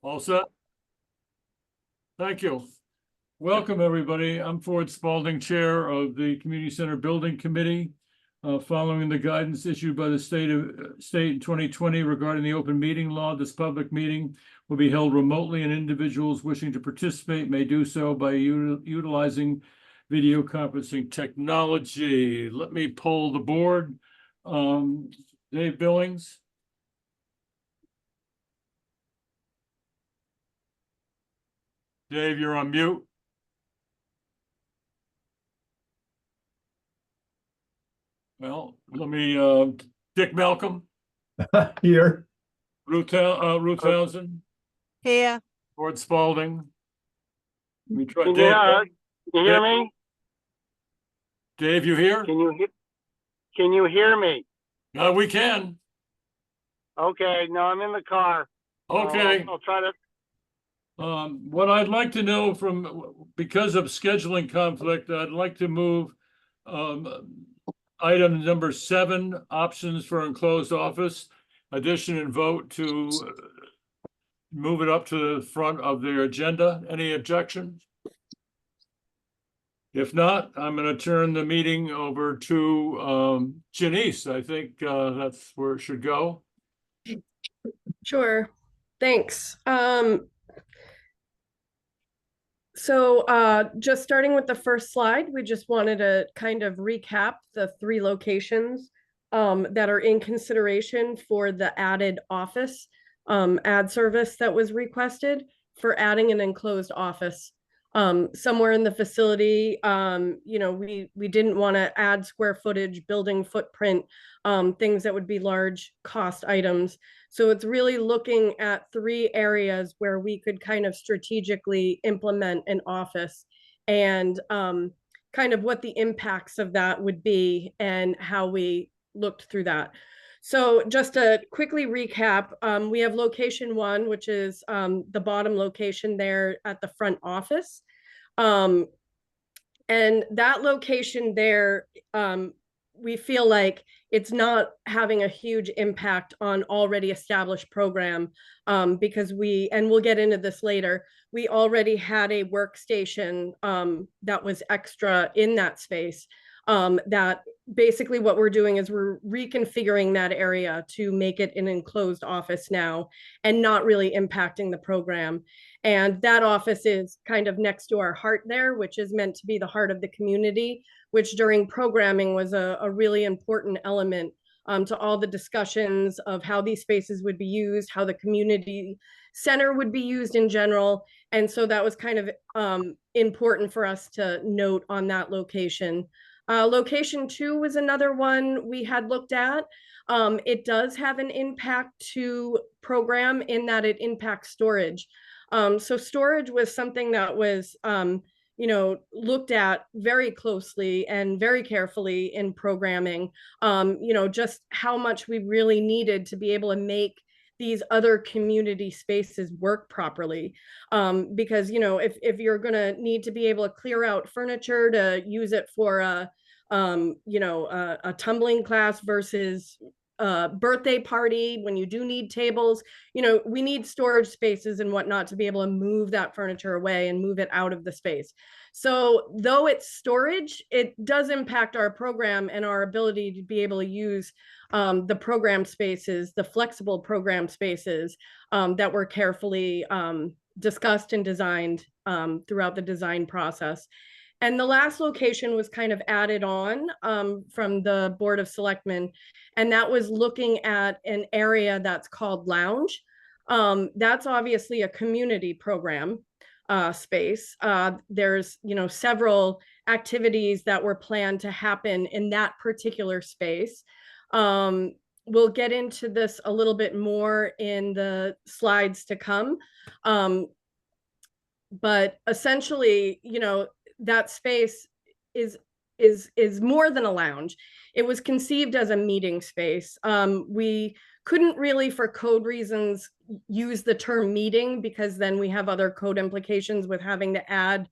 All set? Thank you. Welcome, everybody. I'm Ford Spalding, Chair of the Community Center Building Committee. Following the guidance issued by the state in 2020 regarding the open meeting law, this public meeting will be held remotely, and individuals wishing to participate may do so by utilizing video conferencing technology. Let me poll the board. Dave Billings. Dave, you're on mute. Well, let me, Dick Malcolm, Here. Ruth Townsend, Here. Ford Spalding. Let me try. Can Dave, you hear me? Dave, you here? Can you hear me? We can. Okay, no, I'm in the car. Okay. I'll try to. What I'd like to know because of scheduling conflict, I'd like to move item number 7, options for enclosed office, addition and vote to move it up to the front of their agenda. Any objections? If not, I'm going to turn the meeting over to Janice. I think that's where it should go. Sure, thanks. So just starting with the first slide, we just wanted to kind of recap the 3 locations that are in consideration for the added office ad service that was requested for adding an enclosed office somewhere in the facility. You know, we didn't want to add square footage, building footprint, things that would be large cost items. So it's really looking at 3 areas where we could kind of strategically implement an office, and kind of what the impacts of that would be and how we looked through that. So just to quickly recap, we have location 1, which is the bottom location there at the front office. And that location there, we feel like it's not having a huge impact on already established program, because and we'll get into this later, we already had a workstation that was extra in that space. That basically what we're doing is we're reconfiguring that area to make it an enclosed office now and not really impacting the program. And that office is kind of next to our heart there, which is meant to be the heart of the community, which during programming was a really important element to all the discussions of how these spaces would be used, how the community center would be used in general. And so that was kind of important for us to note on that location. Location 2 was another one we had looked at. It does have an impact to program in that it impacts storage. So storage was something that was you know, looked at very closely and very carefully in programming, you know, just how much we really needed to be able to make these other community spaces work properly. Because, you know, if you're going to need to be able to clear out furniture to use it for you know, a tumbling class versus birthday party, when you do need tables, you know, we need storage spaces and whatnot to be able to move that furniture away and move it out of the space. So though it's storage, it does impact our program and our ability to be able to use the program spaces, the flexible program spaces that were carefully discussed and designed throughout the design process. And the last location was kind of added on from the Board of Selectmen, and that was looking at an area that's called Lounge. That's obviously a community program space. There's, you know, several activities that were planned to happen in that particular space. We'll get into this a little bit more in the slides to come. But essentially, you know, that space is more than a lounge. It was conceived as a meeting space. We couldn't really, for code reasons, use the term meeting, because then we have other code implications with having to add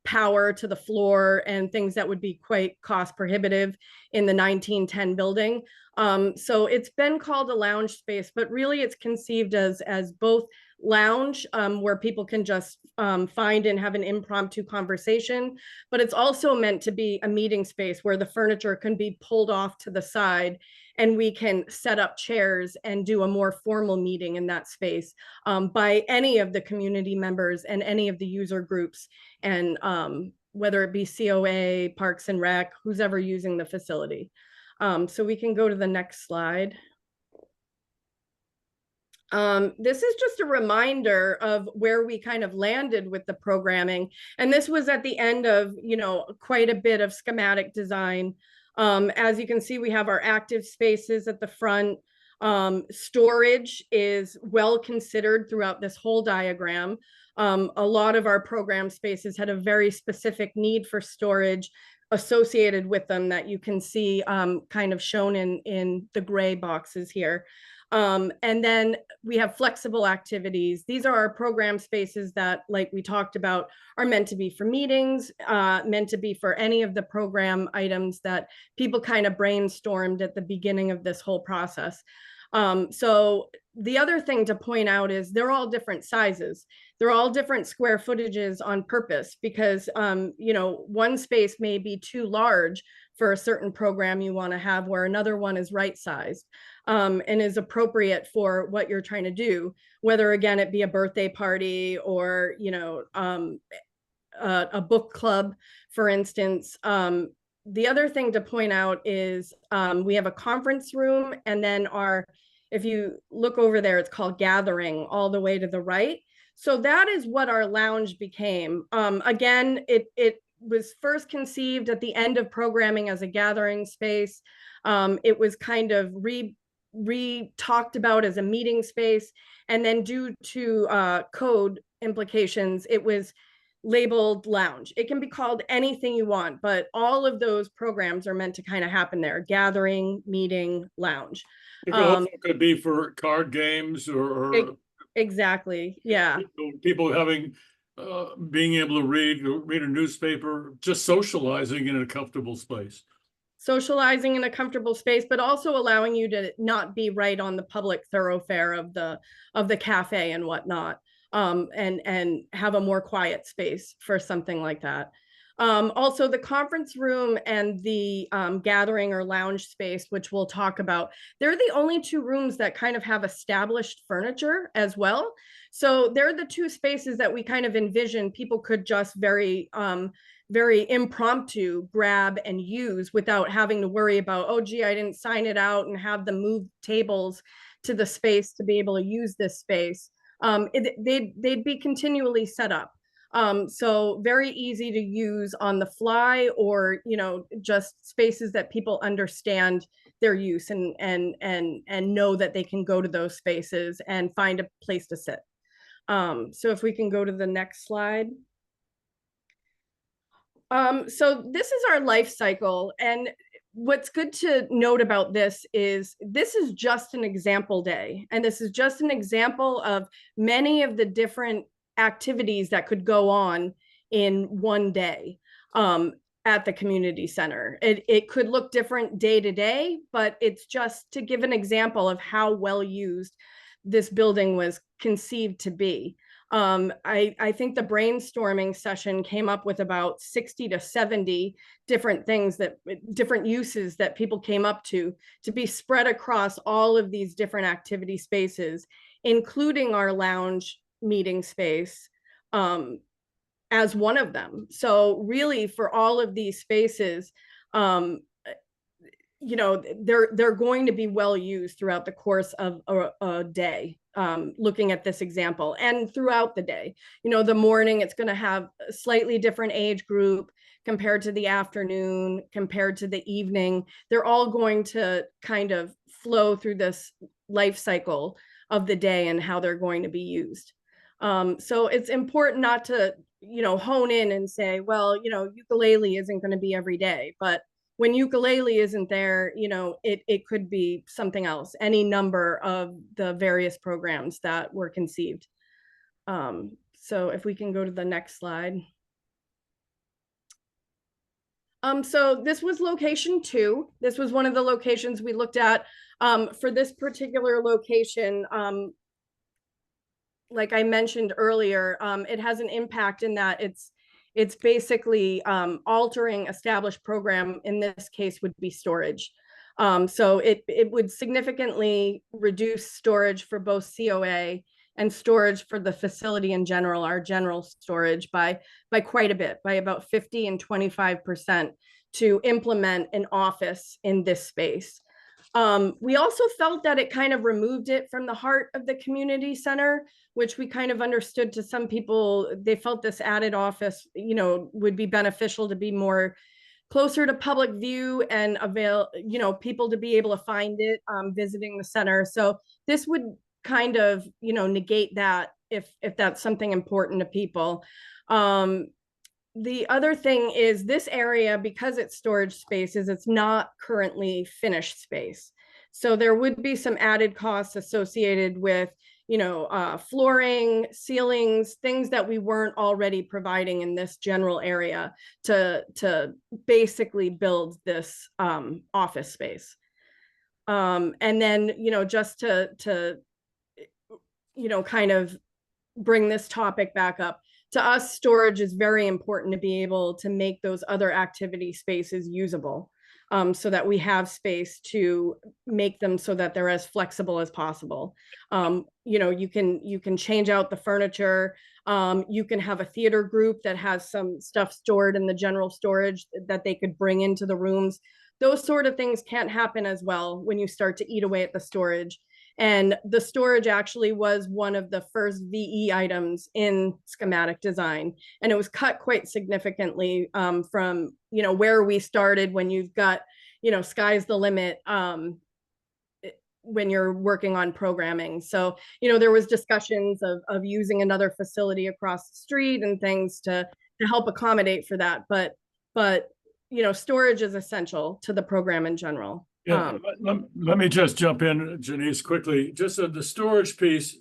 power to the floor and things that would be quite cost prohibitive in the 1910 building. So it's been called a lounge space, but really it's conceived as both lounge, where people can just find and have an impromptu conversation, but it's also meant to be a meeting space where the furniture can be pulled off to the side and we can set up chairs and do a more formal meeting in that space, by any of the community members and any of the user groups, and whether it be COA, Parks and Rec, who's ever using the facility. So we can go to the next slide. This is just a reminder of where we kind of landed with the programming. And this was at the end of, quite a bit of schematic design. As you can see, we have our active spaces at the front. Storage is well considered throughout this whole diagram. A lot of our program spaces had a very specific need for storage associated with them that you can see kind of shown in the gray boxes here. And then we have flexible activities. These are our program spaces that, like we talked about, are meant to be for meetings, meant to be for any of the program items that people kind of brainstormed at the beginning of this whole process. So the other thing to point out is they're all different sizes. They're all different square footages on purpose because, one space may be too large for a certain program you want to have, where another one is right sized, and is appropriate for what you're trying to do, whether again, it be a birthday party or, a book club, for instance. The other thing to point out is we have a conference room, and then if you look over there, it's called gathering all the way to the right. So that is what our lounge became. Again, it was first conceived at the end of programming as a gathering space. It was kind of talked about as a meeting space. And then due to code implications, it was labeled lounge. It can be called anything you want, but all of those programs are meant to kind of happen there: gathering, meeting, lounge. It also could be for card games or exactly, yeah. People having being able to read a newspaper, just socializing in a comfortable space. Socializing in a comfortable space, but also allowing you to not be right on the public thoroughfare of the cafe and whatnot, and have a more quiet space for something like that. Also, the conference room and the gathering or lounge space, which we'll talk about, they're the only two rooms that kind of have established furniture as well. So they're the two spaces that we kind of envision people could just very impromptu grab and use without having to worry about, oh, gee, I didn't sign it out, and have them move tables to the space to be able to use this space. They'd be continually set up. So very easy to use on the fly, or, just spaces that people understand their use and know that they can go to those spaces and find a place to sit. So if we can go to the next slide. So this is our life cycle. And what's good to note about this is just an example day. And this is just an example of many of the different activities that could go on in one day at the community center. It could look different day to day, but it's just to give an example of how well used this building was conceived to be. I think the brainstorming session came up with about 60 to 70 different uses that people came up to be spread across all of these different activity spaces, including our lounge meeting space as one of them. So really, for all of these spaces, they're going to be well used throughout the course of a day. Looking at this example, and throughout the day, the morning, it's going to have a slightly different age group compared to the afternoon, compared to the evening. They're all going to kind of flow through this life cycle of the day and how they're going to be used. So it's important not to, hone in and say, well, ukulele isn't going to be every day, but when ukulele isn't there, it could be something else, any number of the various programs that were conceived. So if we can go to the next slide. So this was location 2. This was one of the locations we looked at. For this particular location, like I mentioned earlier, it has an impact in that it's basically altering established program. In this case, would be storage. So it would significantly reduce storage for both COA and storage for the facility in general, our general storage, by quite a bit, by about 50 and 25% to implement an office in this space. We also felt that it kind of removed it from the heart of the community center, which we kind of understood. To some people, they felt this added office, would be beneficial to be more closer to public view and avail, people to be able to find it visiting the center. So this would kind of, negate that if that's something important to people. The other thing is this area, because it's storage spaces, it's not currently finished space. So there would be some added costs associated with, flooring, ceilings, things that we weren't already providing in this general area to basically build this office space. And then, just to kind of bring this topic back up, to us, storage is very important to be able to make those other activity spaces usable, so that we have space to make them so that they're as flexible as possible. You can change out the furniture. You can have a theater group that has some stuff stored in the general storage that they could bring into the rooms. Those sort of things can't happen as well when you start to eat away at the storage. And the storage actually was one of the first VE items in schematic design. And it was cut quite significantly from, where we started when you've got, sky's the limit when you're working on programming. So, there was discussions of using another facility across the street and things to help accommodate for that. But, storage is essential to the program in general. Yeah, let me just jump in, Janice, quickly. Just the storage piece,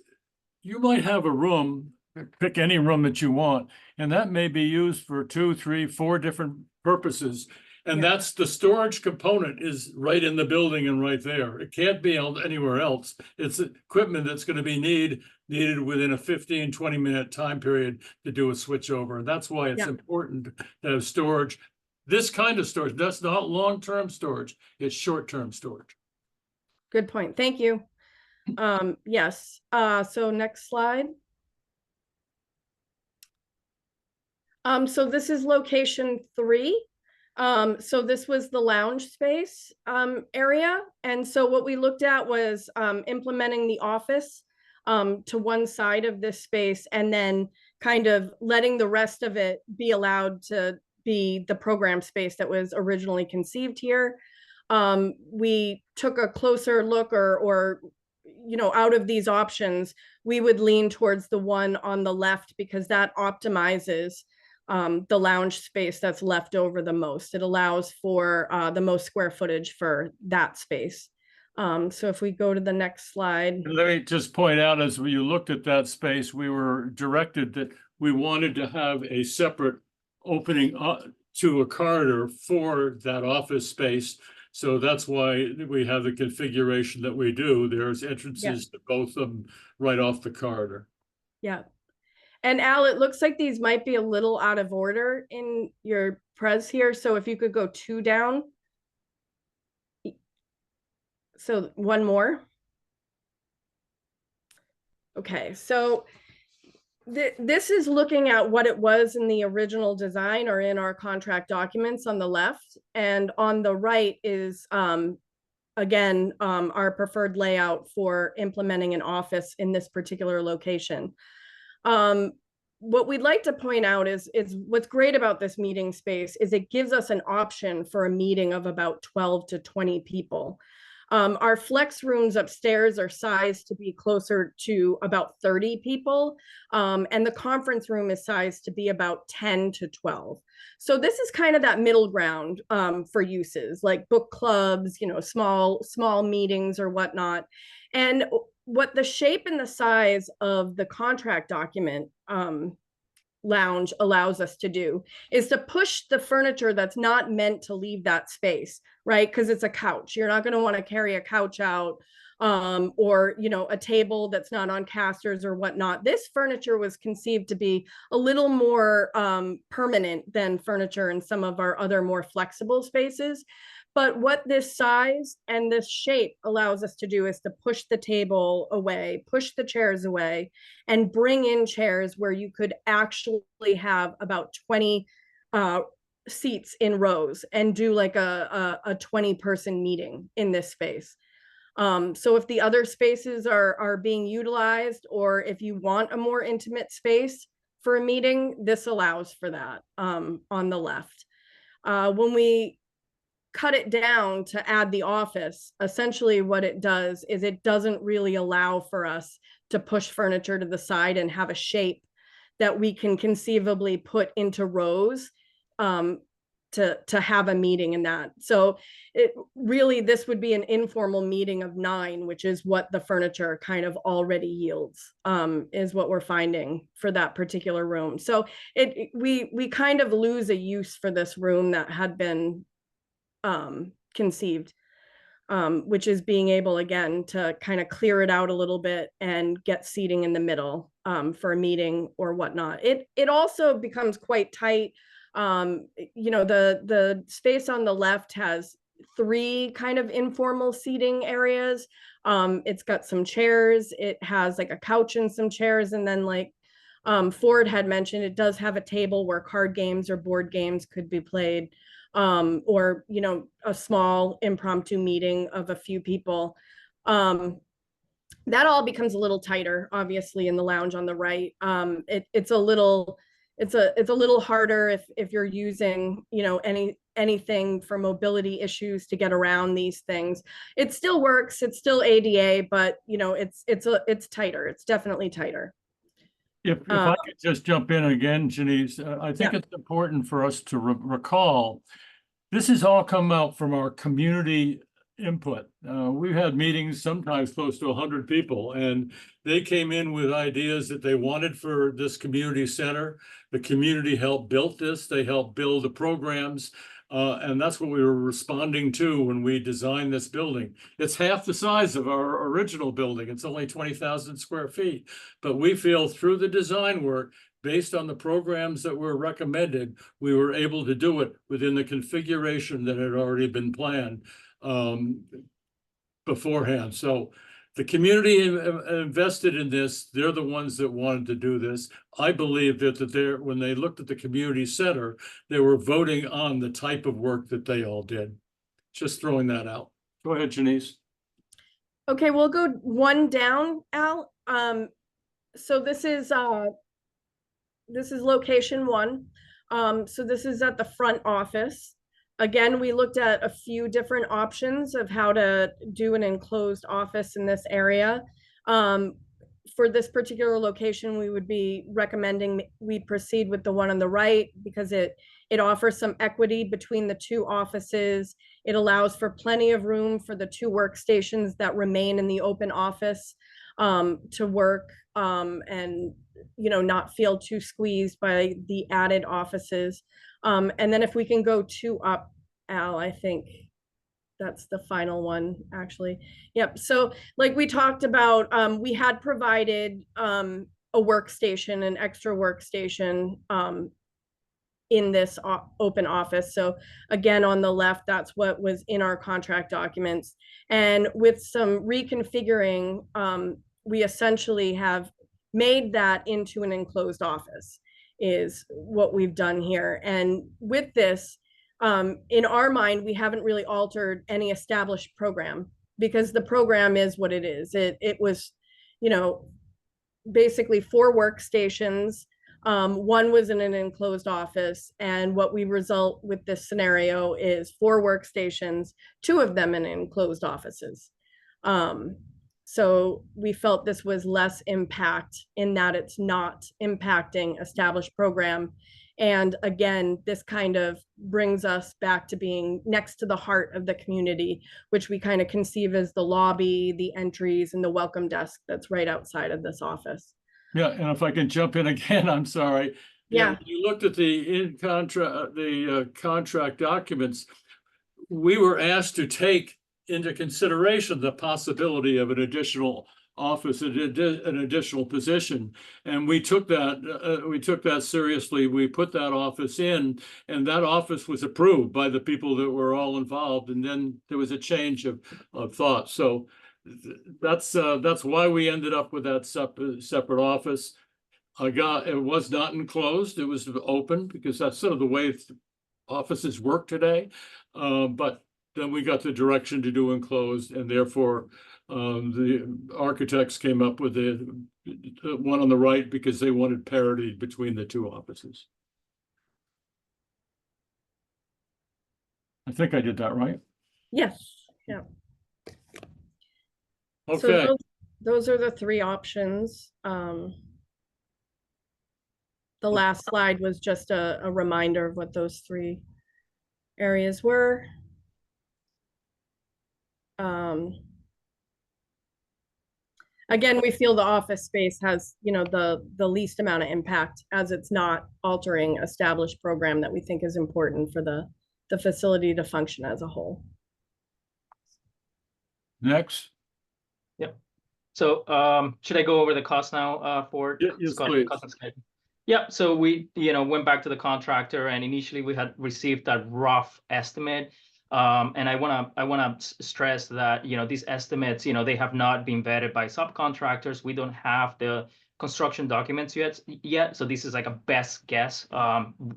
you might have a room, pick any room that you want, and that may be used for 2, 3, 4 different purposes. And Yeah. that's the storage component is right in the building and right there. It can't be anywhere else. It's equipment that's going to be needed within a 15, 20-minute time period to do a switch over. And that's why it's Yeah. important to have storage. This kind of storage, that's not long-term storage, it's short-term storage. Good point. Thank you. Yes. So next slide. So this is location 3. So this was the lounge space area. And so what we looked at was implementing the office to one side of this space, and then kind of letting the rest of it be allowed to be the program space that was originally conceived here. We took a closer look, or out of these options, we would lean towards the one on the left, because that optimizes the lounge space that's left over the most. It allows for the most square footage for that space. So if we go to the next slide. Let me just point out, as you looked at that space, we were directed that we wanted to have a separate opening to a corridor for that office space. So that's why we have the configuration that we do. There's entrances to both of them right off the corridor. Yeah. And Al, it looks like these might be a little out of order in your pres here. So if you could go 2 down. So one more. Okay, so this is looking at what it was in the original design or in our contract documents on the left, and on the right is again our preferred layout for implementing an office in this particular location. What we'd like to point out is what's great about this meeting space is it gives us an option for a meeting of about 12 to 20 people. Our flex rooms upstairs are sized to be closer to about 30 people, and the conference room is sized to be about 10 to 12. So this is kind of that middle ground for uses like book clubs, small meetings or whatnot. And what the shape and the size of the contract document lounge allows us to do, is to push the furniture that's not meant to leave that space, right? Because it's a couch. You're not going to want to carry a couch out, or, you know, a table that's not on casters or whatnot. This furniture was conceived to be a little more permanent than furniture in some of our other more flexible spaces. But what this size and this shape allows us to do is to push the table away, push the chairs away, and bring in chairs where you could actually have about 20 seats in rows and do like a 20-person meeting in this space. So if the other spaces are being utilized, or if you want a more intimate space for a meeting, this allows for that on the left. When we cut it down to add the office, essentially what it does is it doesn't really allow for us to push furniture to the side and have a shape that we can conceivably put into rows to have a meeting in that. So it really, this would be an informal meeting of 9, which is what the furniture kind of already yields, is what we're finding for that particular room. So we kind of lose a use for this room that had been conceived, which is being able, again, to kind of clear it out a little bit and get seating in the middle for a meeting or whatnot. It also becomes quite tight. You know, the space on the left has 3 kind of informal seating areas. It's got some chairs. It has like a couch and some chairs. And then, like Ford had mentioned, it does have a table where card games or board games could be played. Or, you know, a small impromptu meeting of a few people. That all becomes a little tighter, obviously, in the lounge on the right. It's a little harder if you're using, you know, anything for mobility issues to get around these things. It still works. It's still ADA, but, you know, it's tighter. It's definitely tighter. If I could just jump in again, Janice, I think it's important for us to recall, this has all come out from our community input. We've had meetings, sometimes close to 100 people, and they came in with ideas that they wanted for this community center. The community helped build this. They helped build the programs. And that's what we were responding to when we designed this building. It's half the size of our original building. It's only 20,000 square feet. But we feel through the design work, based on the programs that were recommended, we were able to do it within the configuration that had already been planned beforehand. So the community invested in this. They're the ones that wanted to do this. I believe that when they looked at the community center, they were voting on the type of work that they all did. Just throwing that out. Go ahead, Janice. Okay, we'll go one down, Al. So this is location 1. So this is at the front office. Again, we looked at a few different options of how to do an enclosed office in this area. For this particular location, we would be recommending we proceed with the one on the right because it offers some equity between the 2 offices. It allows for plenty of room for the 2 workstations that remain in the open office to work and, you know, not feel too squeezed by the added offices. And then if we can go 2 up, Al, I think that's the final one, actually. Yep. So like we talked about, we had provided a workstation, an extra workstation in this open office. So again, on the left, that's what was in our contract documents. And with some reconfiguring, we essentially have made that into an enclosed office is what we've done here. And with this, in our mind, we haven't really altered any established program because the program is what it is. It was, you know, basically 4 workstations. 1 was in an enclosed office. And what we result with this scenario is 4 workstations, 2 of them in enclosed offices. So we felt this was less impact in that it's not impacting established program. And again, this kind of brings us back to being next to the heart of the community, which we kind of conceive as the lobby, the entries, and the welcome desk that's right outside of this office. Yeah, and if I can jump in again, I'm sorry. Yeah. when you looked at the contract documents, we were asked to take into consideration the possibility of an additional office, an additional position. And we took that seriously. We put that office in, and that office was approved by the people that were all involved. And then there was a change of thought. So that's why we ended up with that separate office. It was not enclosed, it was open, because that's sort of the way offices work today. But then we got the direction to do enclosed, and therefore the architects came up with the one on the right because they wanted parity between the two offices. I think I did that right. Yes, yeah. So Okay, those are the three options. The last slide was just a reminder of what those three areas were. Again, we feel the office space has, you know, the least amount of impact, as it's not altering established program that we think is important for the facility to function as a whole. next. So should I go over the cost now for Yes, please. cost and schedule? Yeah, so we went back to the contractor, and initially we had received that rough estimate. And I wanna stress that these estimates, they have not been vetted by subcontractors. We don't have the construction documents yet. So this is like a best guess,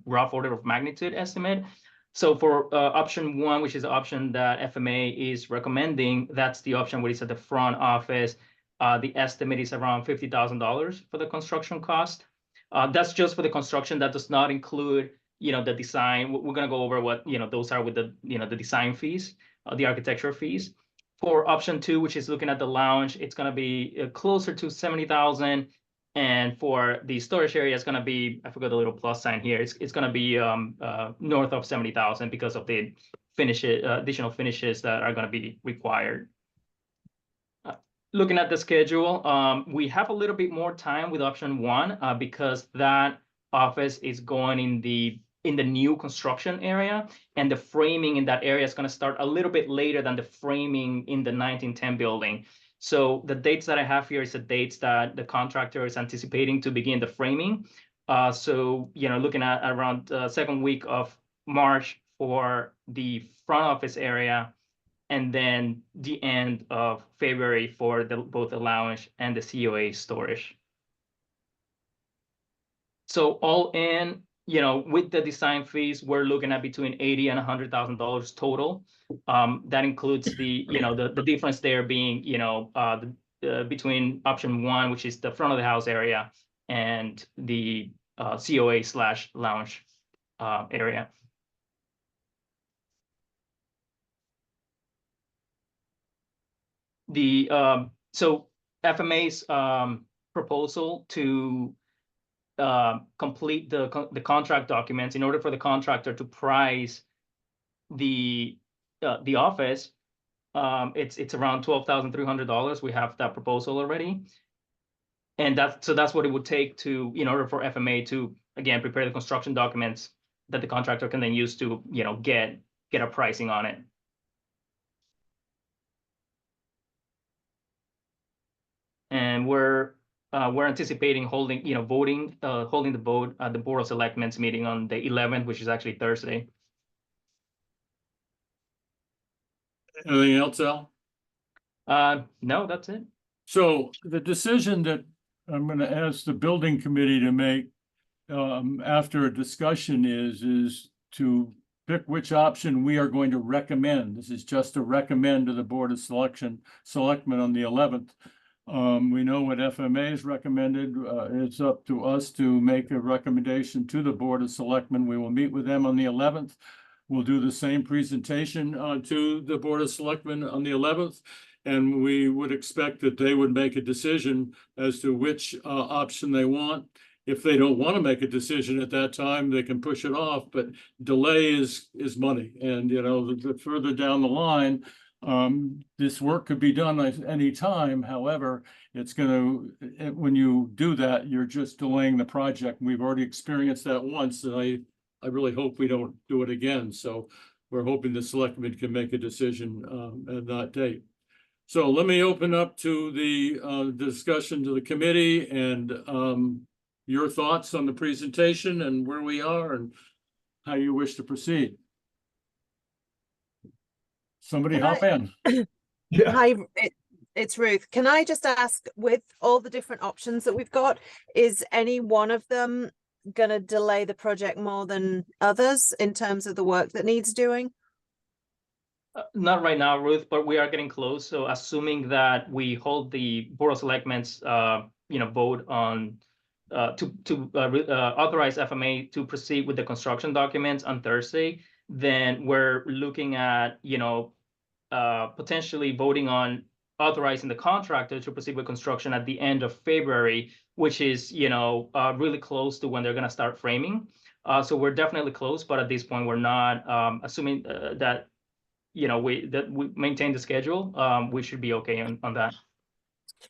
rough order of magnitude estimate. So for option one, which is the option that FMA is recommending, that's the option where it's at the front office. The estimate is around $50,000 for the construction cost. That's just for the construction. That does not include, the design. We're going to go over what, those are with the, the design fees, the architecture fees. For option two, which is looking at the lounge, it's going to be closer to $70,000. And for the storage area, it's going to be, I forgot the little plus sign here. It's going to be north of $70,000 because of the additional finishes that are going to be required. Looking at the schedule, we have a little bit more time with option one because that office is going in the new construction area, and the framing in that area is going to start a little bit later than the framing in the 1910 building. So the dates that I have here is the dates that the contractor is anticipating to begin the framing. So looking at around second week of March for the front office area, and then the end of February for both the lounge and the COA storage. So all in, with the design fees, we're looking at between $80,000 and $100,000 total. That includes the difference there being, between option one, which is the front of the house area, and the COA/lounge area. So FMA's proposal to complete the contract documents in order for the contractor to price the office, it's around $12,300. We have that proposal already, and that's what it would take to in order for FMA to again prepare the construction documents that the contractor can then use to get a pricing on it. And we're anticipating holding the vote at the Board of Selectmen's meeting on the 11th, which is actually Thursday. Anything else, Al? No, that's it. So the decision that I'm going to ask the building committee to make after a discussion is to pick which option we are going to recommend. This is just to recommend to the Board of Selectmen on the 11th. We know what FMA has recommended. It's up to us to make a recommendation to the Board of Selectmen. We will meet with them on the 11th. We'll do the same presentation to the Board of Selectmen on the 11th. And we would expect that they would make a decision as to which option they want. If they don't want to make a decision at that time, they can push it off, but delay is money. And, the further down the line, This work could be done at any time. However, it's gonna, when you do that, you're just delaying the project. We've already experienced that once, and I really hope we don't do it again. So we're hoping the selectmen can make a decision at that date. So let me open up to the discussion to the committee and your thoughts on the presentation and where we are and how you wish to proceed. Somebody Can hop in. Hi, it's Ruth. Can I just ask, with all the different options that we've got, is any one of them going to delay the project more than others in terms of the work that needs doing? Not right now, Ruth, but we are getting close. So assuming that we hold the Board of Selectmen's, vote on to authorize FMA to proceed with the construction documents on Thursday, then we're looking at, potentially voting on authorizing the contractor to proceed with construction at the end of February, which is, really close to when they're going to start framing. So we're definitely close, but at this point, we're not assuming that, we maintain the schedule. We should be okay on that.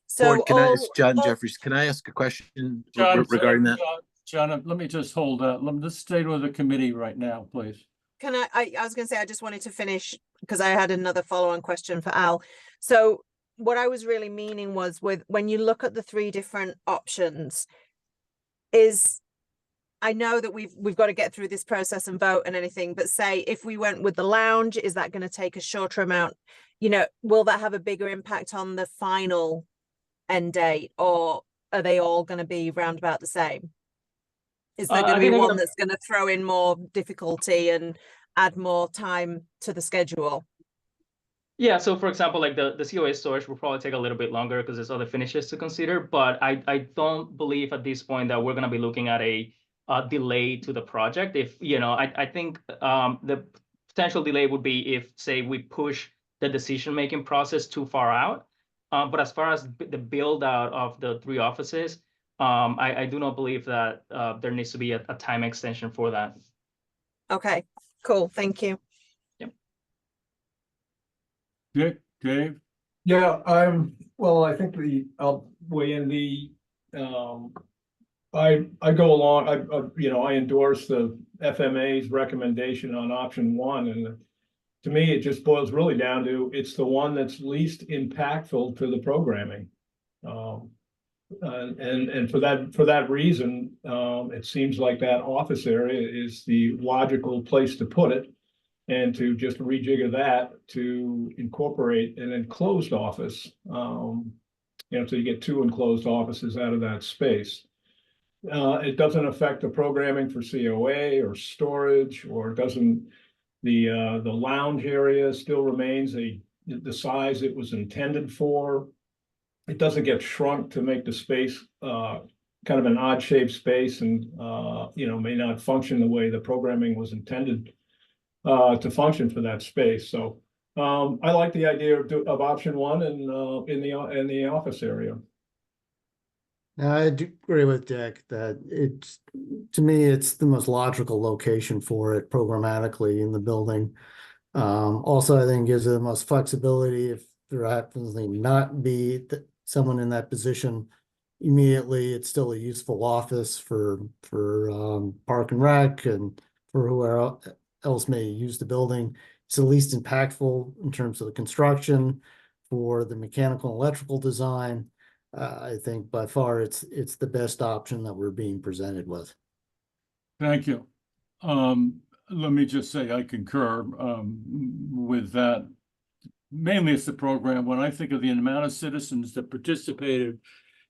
So Board, can I ask John all- Jeffries, can I ask a question John, regarding that? John, let me just hold that. Let me just stay with the committee right now, please. Can I was going to say, I just wanted to finish because I had another follow-on question for Al. So what I was really meaning was, with when you look at the three different options, I know that we've got to get through this process and vote and anything, but say if we went with the lounge, is that going to take a shorter amount? Will that have a bigger impact on the final end date, or are they all going to be round about the same? Is there going to be one that's going to throw in more difficulty and add more time to the schedule? Yeah, so for example, like the COA storage will probably take a little bit longer because there's other finishes to consider, but I don't believe at this point that we're going to be looking at a delay to the project. If, I think the potential delay would be if, say, we push the decision-making process too far out. But as far as the build out of the three offices, I do not believe that there needs to be a time extension for that. Okay, cool. Thank you. Dick, Dave? Yeah, I think I'll weigh in I go along, I endorse the FMA's recommendation on option one, and to me, it just boils really down to, it's the one that's least impactful to the programming. And for that reason, it seems like that office area is the logical place to put it, and to just rejigger that to incorporate an enclosed office, so you get two enclosed offices out of that space. It doesn't affect the programming for COA or storage, or doesn't, the lounge area still remains the size it was intended for. It doesn't get shrunk to make the space kind of an odd shaped space, and may not function the way the programming was intended to function for that space. So I like the idea of option one in the office area. I do agree with Dick that to me, it's the most logical location for it programmatically in the building. Also, I think gives it the most flexibility if there happens to not be someone in that position immediately. It's still a useful office for Park and Rec and for whoever else may use the building. It's the least impactful in terms of the construction, for the mechanical and electrical design. I think by far it's the best option that we're being presented with. Thank you. Let me just say I concur with that. Mainly it's the program. When I think of the amount of citizens that participated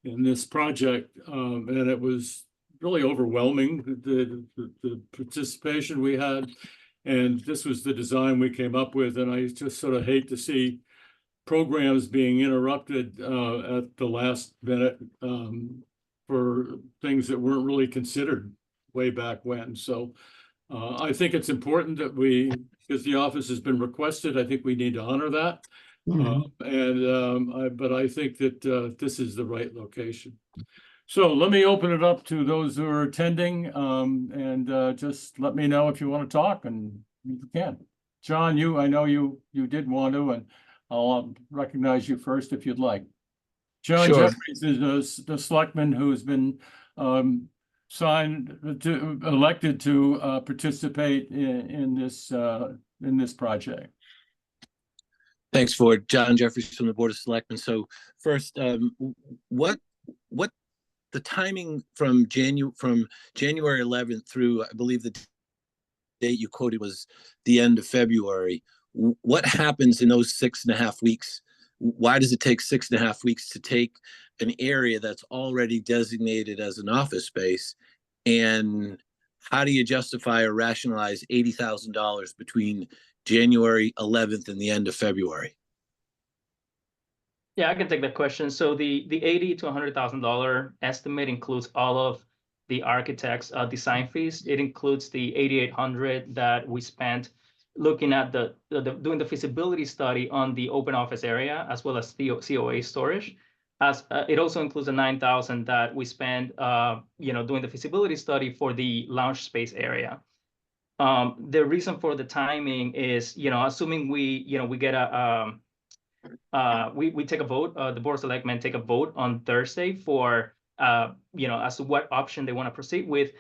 in this project, and it was really overwhelming, the participation we had, and this was the design we came up with, and I just sort of hate to see programs being interrupted at the last minute for things that weren't really considered way back when. So I think it's important that because the office has been requested, I think we need to honor that. But I think that this is the right location. So let me open it up to those who are attending, and just let me know if you want to talk, and you can. John, I know you did want to, and I'll recognize you first if you'd like. John Sure. Jeffries is the selectman who's been elected to participate in this project. Thanks, Ford. John Jeffries from the Board of Selectmen. So first, what the timing from January 11th through, I believe the date you quoted was the end of February. What happens in those 6.5 weeks? Why does it take 6.5 weeks to take an area that's already designated as an office space? And how do you justify or rationalize $80,000 between January 11th and the end of February? Yeah, I can take that question. So the $80,000 to $100,000 estimate includes all of the architect's design fees. It includes the $8,800 that we spent looking at doing the feasibility study on the open office area, as well as the COA storage. As it also includes the $9,000 that we spent, doing the feasibility study for the lounge space area. The reason for the timing is, assuming we get we take a vote, the Board of Selectmen take a vote on Thursday for, as to what option they want to proceed with.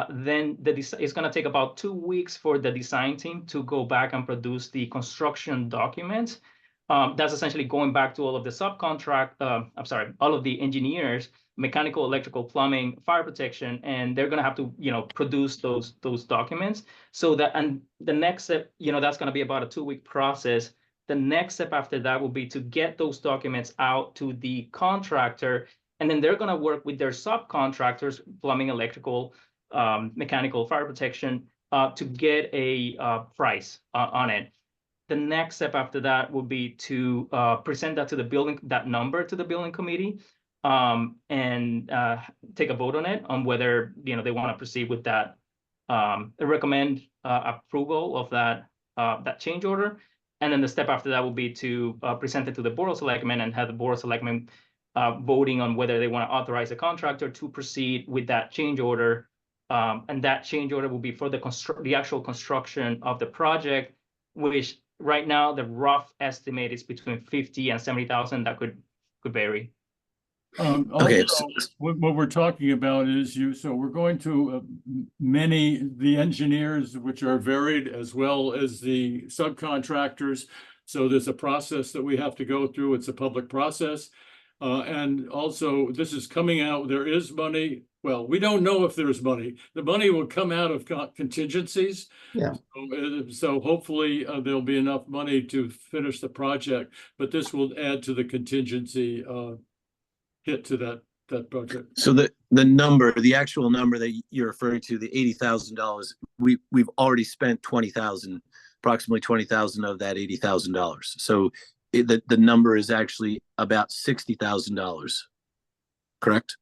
Then it's going to take about 2 weeks for the design team to go back and produce the construction documents. That's essentially going back to all of the all of the engineers, mechanical, electrical, plumbing, fire protection, and they're going to have to, produce those documents. So that, and the next step, that's going to be about a 2-week process. The next step after that will be to get those documents out to the contractor, and then they're going to work with their subcontractors, plumbing, electrical, mechanical, fire protection, to get a price on it. The next step after that will be to present that to that number to the building committee, and take a vote on it, on whether they want to proceed with that, recommend approval of that change order. And then the step after that will be to present it to the Board of Selectmen and have the Board of Selectmen voting on whether they want to authorize the contractor to proceed with that change order. And that change order will be for the actual construction of the project, which right now the rough estimate is between 50 and 70,000. That could vary. Okay. Also, what we're talking about is so we're going to the engineers, which are varied, as well as the subcontractors. So there's a process that we have to go through. It's a public process. And also this is coming out, there is money. Well, we don't know if there's money. The money will come out of contingencies. Yeah. So hopefully there'll be enough money to finish the project, but this will add to the contingency hit to that project. So the actual number that you're referring to, the $80,000, we've already spent approximately 20,000 of that $80,000. So the number is actually about $60,000, correct?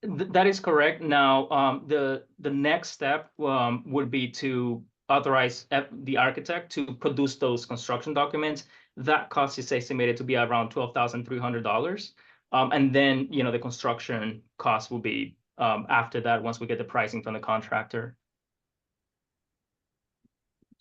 That is correct. Now, the next step would be to authorize the architect to produce those construction documents. That cost is estimated to be around $12,300. And then, the construction cost will be after that, once we get the pricing from the contractor.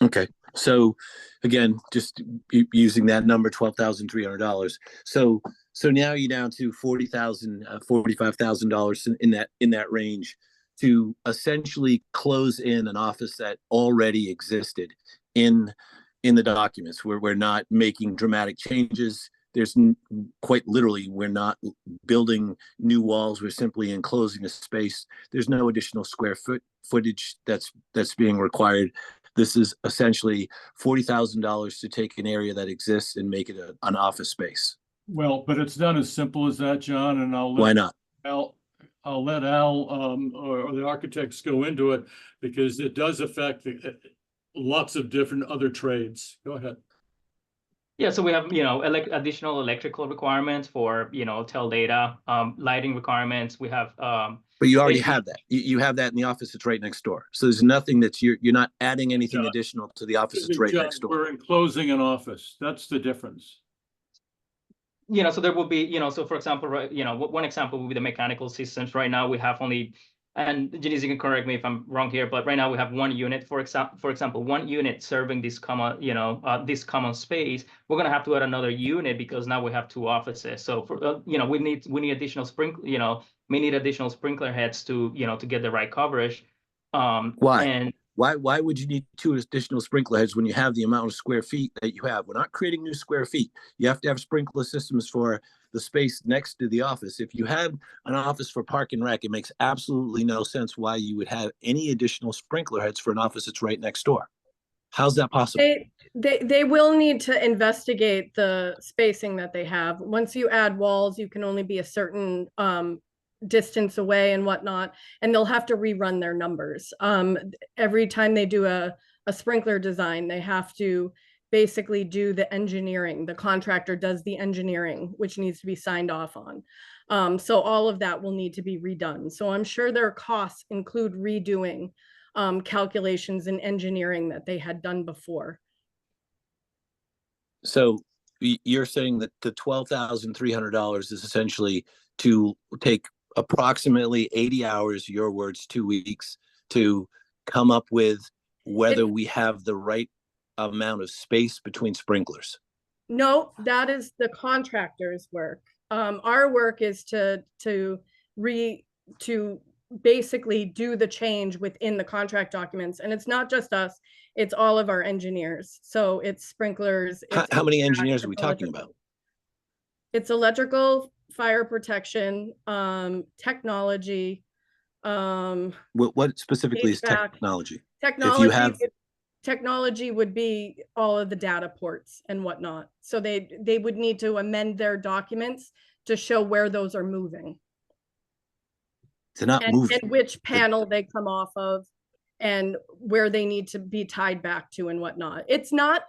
Okay. So again, just using that number, $12,300. So now you're down to $40,000, $45,000 in that range to essentially close in an office that already existed in the documents, where we're not making dramatic changes. There's quite literally, we're not building new walls. We're simply enclosing a space. There's no additional square footage that's being required. This is essentially $40,000 to take an area that exists and make it an office space. Well, but it's not as simple as that, John, and Why not? I'll let Al or the architects go into it, because it does affect lots of different other trades. Go ahead. Yeah, so we have, additional electrical requirements for, tel data, lighting requirements. We have, but you already have that. You have that in the office that's right next door. So there's nothing you're not adding anything additional to the office that's right next door. We're enclosing an office. That's the difference. So there will be, so for example, right, one example would be the mechanical systems. Right now, we have only and Janice, you can correct me if I'm wrong here, but right now we have one unit, for example, one unit serving this this common space. We're gonna have to add another unit because now we have 2 offices. So for we need additional we need additional sprinkler heads to to get the right coverage. Why? And Why would you need 2 additional sprinkler heads when you have the amount of square feet that you have? We're not creating new square feet. You have to have sprinkler systems for the space next to the office. If you had an office for Park and Rec, it makes absolutely no sense why you would have any additional sprinkler heads for an office that's right next door. How's that possible? They will need to investigate the spacing that they have. Once you add walls, you can only be a certain distance away and whatnot, and they'll have to rerun their numbers. Every time they do a sprinkler design, they have to basically do the engineering. The contractor does the engineering, which needs to be signed off on. So all of that will need to be redone. So I'm sure their costs include redoing calculations and engineering that they had done before. So you're saying that the $12,300 is essentially to take approximately 80 hours, your words, 2 weeks, to come up with whether we have the right amount of space between sprinklers. No, that is the contractor's work. Our work is to basically do the change within the contract documents, and it's not just us, it's all of our engineers. So it's sprinklers. How many engineers are we talking about? It's electrical, fire protection, technology. What specifically is HVAC. technology? Technology would be all of the data ports and whatnot. So they would need to amend their documents to show where those are moving. They're not moving. And which panel they come off of and where they need to be tied back to and whatnot. It's not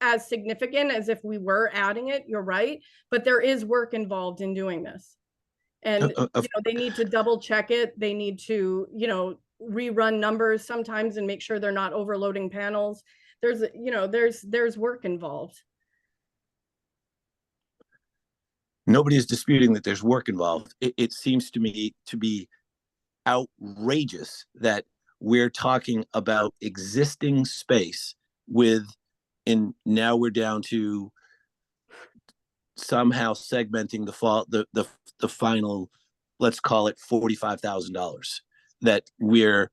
as significant as if we were adding it, you're right, but there is work involved in doing this. And they need to double check it. They need to, rerun numbers sometimes and make sure they're not overloading panels. There's work involved. Nobody is disputing that there's work involved. It seems to me to be outrageous that we're talking about existing space and now we're down to somehow segmenting the final, let's call it $45,000. That you're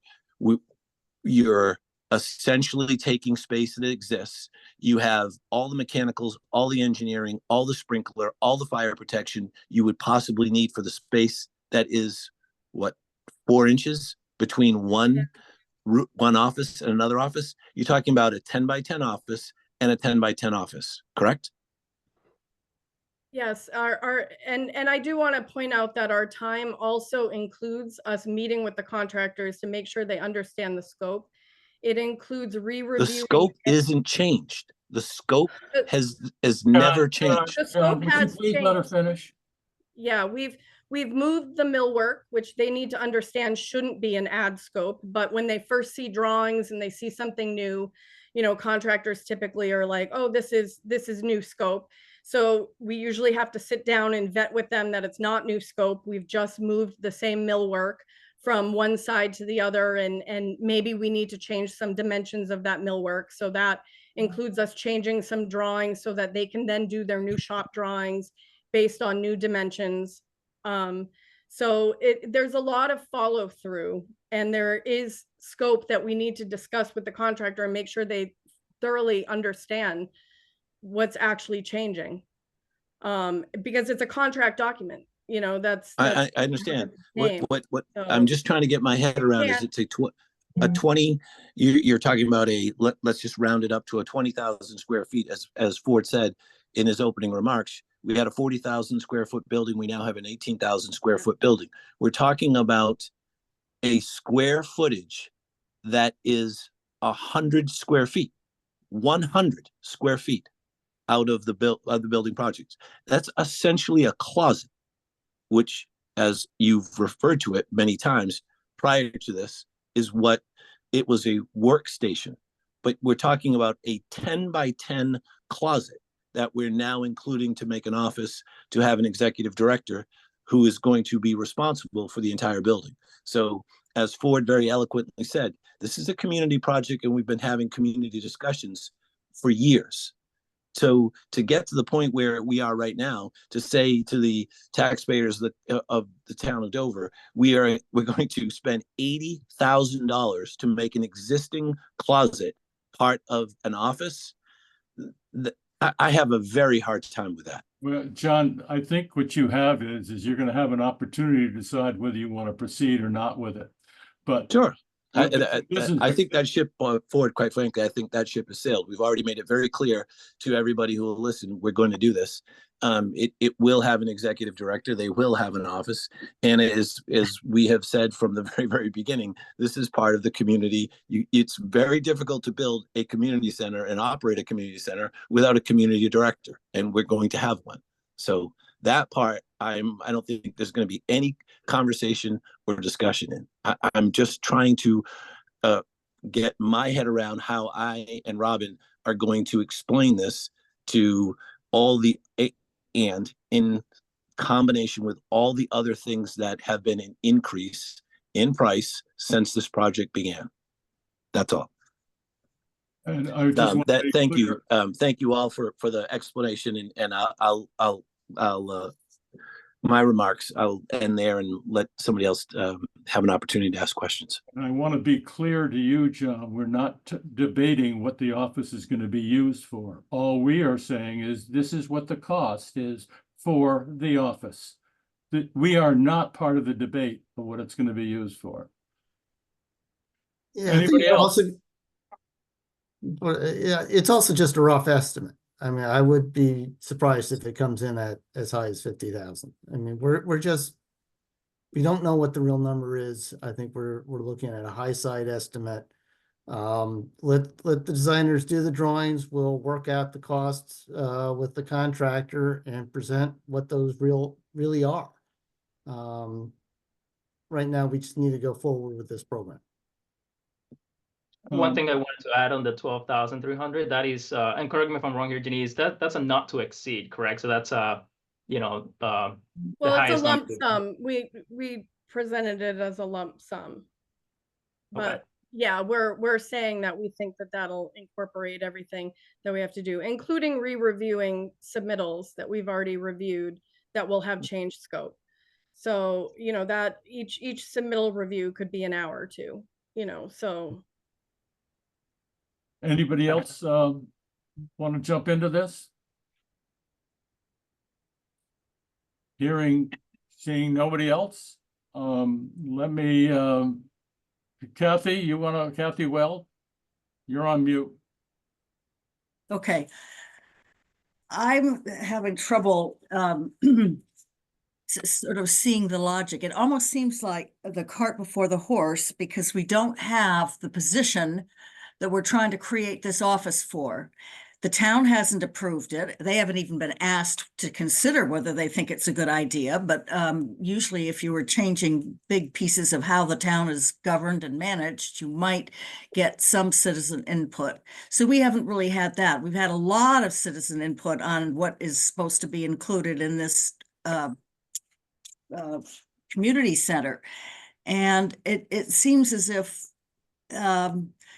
essentially taking space that exists. You have all the mechanicals, all the engineering, all the sprinkler, all the fire protection you would possibly need for the space that is 4 inches between one office and another office. You're talking about a 10 by 10 office and a 10 by 10 office, correct? Yes, and I do want to point out that our time also includes us meeting with the contractors to make sure they understand the scope. It includes re-reviewing. The scope isn't changed. The scope has never changed. The scope has Please let her finish. Yeah, we've moved the millwork, which they need to understand shouldn't be an ad scope, but when they first see drawings and they see something new, contractors typically are like, oh, this is new scope. So we usually have to sit down and vet with them that it's not new scope. We've just moved the same millwork from one side to the other, and maybe we need to change some dimensions of that millwork. So that includes us changing some drawings so that they can then do their new shop drawings based on new dimensions. So there's a lot of follow through, and there is scope that we need to discuss with the contractor and make sure they thoroughly understand what's actually changing, because it's a contract document. That's I understand. What so, I'm just trying to get my head around is it's a 20. You're talking about let's just round it up to a 20,000 square feet, as Ford said in his opening remarks. We had a 40,000 square foot building. We now have an 18,000 square foot building. We're talking about a square footage that is 100 square feet, 100 square feet out of the building projects. That's essentially a closet, which, as you've referred to it many times prior to this, is what it was, a workstation. But we're talking about a 10 by 10 closet that we're now including to make an office, to have an executive director. who is going to be responsible for the entire building. So as Ford very eloquently said, this is a community project and we've been having community discussions for years. So to get to the point where we are right now, to say to the taxpayers of the town of Dover, we're going to spend $80,000 to make an existing closet part of an office. I have a very hard time with that. Well, John, I think what you have is you're gonna have an opportunity to decide whether you want to proceed or not with it. But Sure. Listen, I think that ship, Ford, quite frankly, I think that ship has sailed. We've already made it very clear to everybody who will listen, we're going to do this. It will have an executive director. They will have an office. And as we have said from the very, very beginning, this is part of the community. It's very difficult to build a community center and operate a community center without a community director. And we're going to have one. So that part, I don't think there's going to be any conversation or discussion in. I'm just trying to get my head around how I and Robin are going to explain this to all the, and in combination with all the other things that have been an increase in price since this project began. That's all. and I just want to be Thank clear. you. Thank you all for the explanation, and I'll my remarks, I'll end there and let somebody else have an opportunity to ask questions. And I want to be clear to you, John, we're not debating what the office is going to be used for. All we are saying is this is what the cost is for the office. That we are not part of the debate of what it's going to be used for. Yeah, I think Anybody else? also, but yeah, it's also just a rough estimate. I mean, I would be surprised if it comes in at as high as 50,000. I mean, we don't know what the real number is. I think we're looking at a high side estimate. Let the designers do the drawings. We'll work out the costs with the contractor and present what those really are. Right now, we just need to go forward with this program. One thing I wanted to add on the 12,300, that is, and correct me if I'm wrong here, Denise, that's a not to exceed, correct? So that's you know, the Well, it's a highest lump number. sum. We presented it as a lump sum. Okay. But yeah, we're saying that we think that that'll incorporate everything that we have to do, including re-reviewing submittals that we've already reviewed that will have changed scope. So, you know, that each submittal review could be an hour or two, you know, so. Anybody else want to jump into this? Seeing nobody else. Let me, Kathy, Kathy Well, you're on mute. Okay. I'm having trouble sort of seeing the logic. It almost seems like the cart before the horse, because we don't have the position that we're trying to create this office for. The town hasn't approved it. They haven't even been asked to consider whether they think it's a good idea. But usually if you were changing big pieces of how the town is governed and managed, you might get some citizen input. So we haven't really had that. We've had a lot of citizen input on what is supposed to be included in this community center. And it seems as if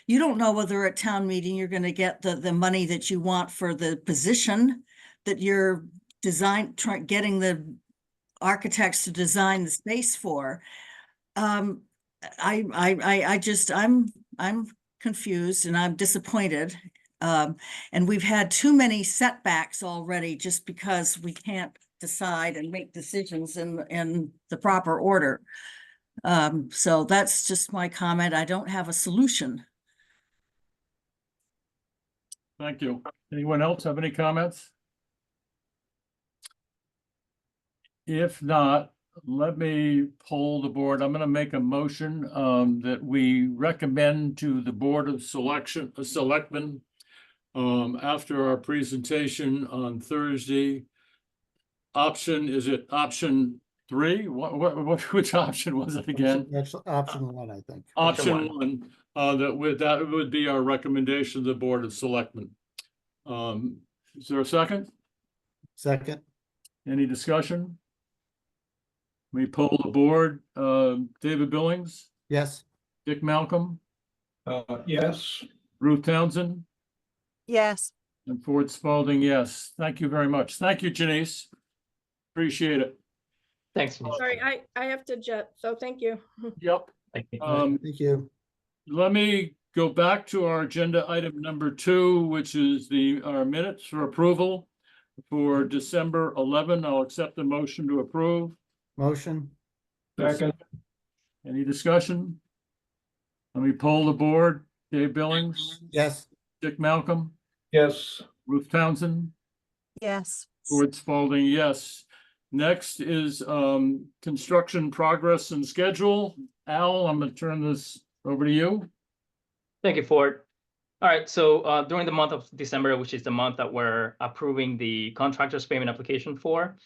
you don't know whether at town meeting you're going to get the money that you want for the position that you're getting the architects to design the space for. I'm confused and I'm disappointed. And we've had too many setbacks already just because we can't decide and make decisions in the proper order. So that's just my comment. I don't have a solution. Thank you. Anyone else have any comments? If not, let me poll the board. I'm going to make a motion that we recommend to the Board of Selectmen after our presentation on Thursday. Is it option 3? Which option was it again? That's option 1, I think. Option one, that would be our recommendation to the Board of Selectmen. Is there a second? Second. Any discussion? We poll the board. David Billings, Yes. Dick Malcolm, Yes. Ruth Townsend, Yes. and Ford Spalding, yes. Thank you very much. Thank you, Janice. Appreciate it. Thanks. Denise. Sorry, I have to jet, so thank you. Yep. Thank you. Thank you. Let me go back to our agenda item number 2, which is our minutes for approval for December 11. I'll accept the motion to approve. Motion. Second. Any discussion? Let me poll the board. Dave Billings, Yes. Dick Malcolm, Yes. Ruth Townsend, Yes. Ford Spalding, yes. Next is construction progress and schedule. Al, I'm gonna turn this over to you. Thank you, Ford. All right, so during the month of December, which is the month that we're approving the contractor's payment application for,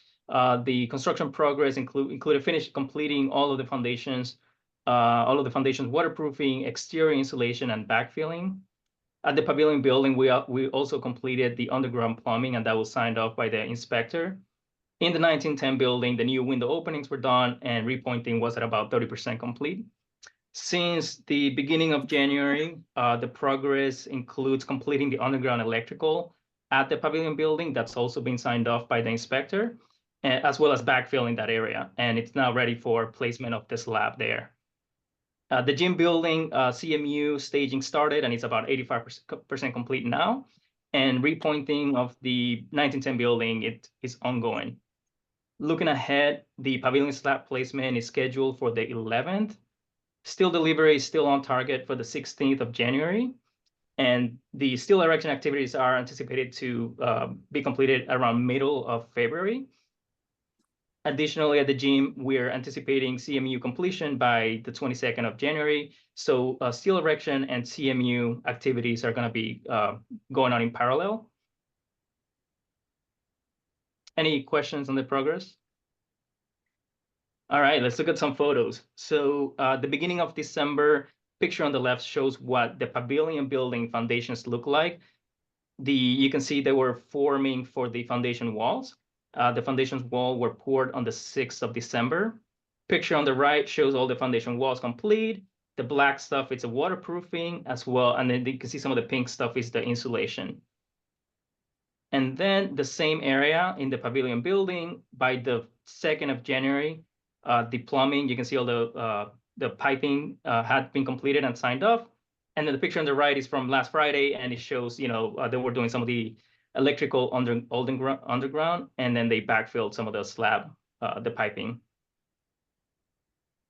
the construction progress included completing all of the foundations, waterproofing, exterior insulation, and backfilling. At the Pavilion building, we also completed the underground plumbing, and that was signed off by the inspector. In the 1910 building, the new window openings were done, and repointing was at about 30% complete. Since the beginning of January, the progress includes completing the underground electrical at the Pavilion building. That's also been signed off by the inspector, as well as backfilling that area. And it's now ready for placement of the slab there. The gym building, CMU staging started, and it's about 85% complete now. And repointing of the 1910 building, it is ongoing. Looking ahead, the Pavilion slab placement is scheduled for the 11th. Steel delivery is still on target for the 16th of January. And the steel erection activities are anticipated to be completed around middle of February. Additionally, at the gym, we're anticipating CMU completion by the 22nd of January. So steel erection and CMU activities are going to be going on in parallel. Any questions on the progress? All right, let's look at some photos. So the beginning of December, picture on the left shows what the Pavilion building foundations look like. You can see they were forming for the foundation walls. The foundations wall were poured on the 6th of December. Picture on the right shows all the foundation walls complete. The black stuff is a waterproofing as well. And then you can see some of the pink stuff is the insulation. And then the same area in the Pavilion building by the 2nd of January, the plumbing, you can see all the piping had been completed and signed off. And then the picture on the right is from last Friday, and it shows, they were doing some of the electrical underground, and then they backfilled some of the slab, the piping.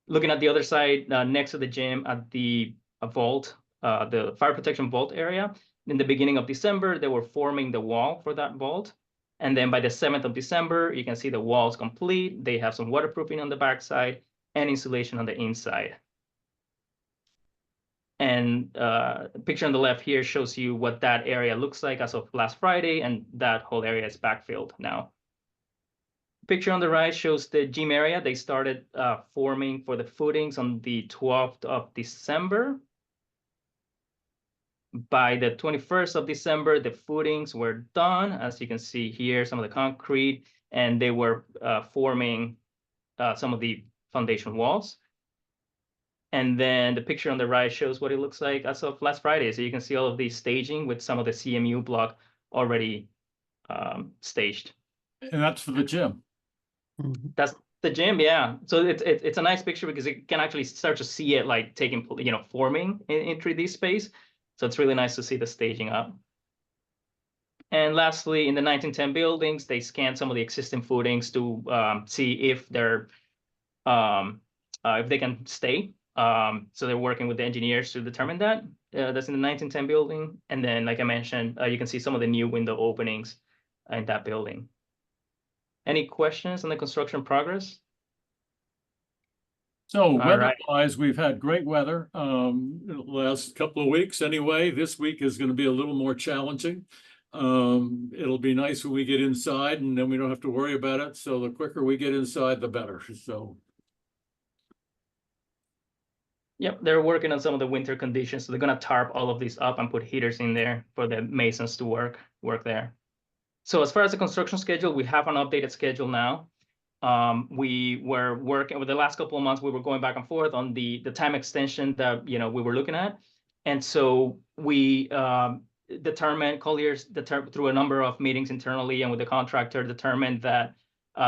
Looking at the other side, next to the gym at the vault, the fire protection vault area, in the beginning of December, they were forming the wall for that vault. And then by the 7th of December, you can see the walls complete. They have some waterproofing on the backside and insulation on the inside. And the picture on the left here shows you what that area looks like as of last Friday, and that whole area is backfilled now. Picture on the right shows the gym area. They started forming for the footings on the 12th of December. By the 21st of December, the footings were done. As you can see here, some of the concrete, and they were forming some of the foundation walls. And then the picture on the right shows what it looks like as of last Friday. So you can see all of the staging with some of the CMU block already staged. And that's for the gym. That's the gym, yeah. So it's a nice picture because you can actually start to see it like taking, forming in 3D space. So it's really nice to see the staging up. And lastly, in the 1910 buildings, they scanned some of the existing footings to see if they can stay. So they're working with the engineers to determine that. That's in the 1910 building. And then, like I mentioned, you can see some of the new window openings in that building. Any questions on the construction progress? So weather-wise, we've had great weather the last couple of weeks anyway. This week is going to be a little more challenging. It'll be nice when we get inside and then we don't have to worry about it. So the quicker we get inside, the better. So. Yep, they're working on some of the winter conditions. So they're going to tarp all of these up and put heaters in there for the masons to work there. So as far as the construction schedule, we have an updated schedule now. we were working over the last couple of months, we were going back and forth on the time extension that, we were looking at. And so we determined, Colliers, through a number of meetings internally and with the contractor, determined that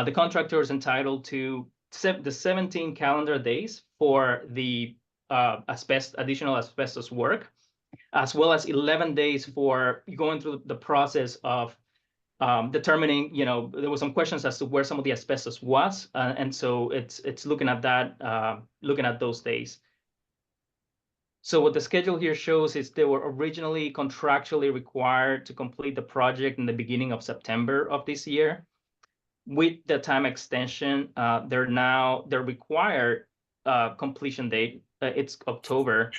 the contractor is entitled to the 17 calendar days for the additional asbestos work, as well as 11 days for going through the process of determining, there were some questions as to where some of the asbestos was, and so it's looking at that, looking at those days. So what the schedule here shows is they were originally contractually required to complete the project in the beginning of September of this year. With the time extension, they're required completion date, it's October.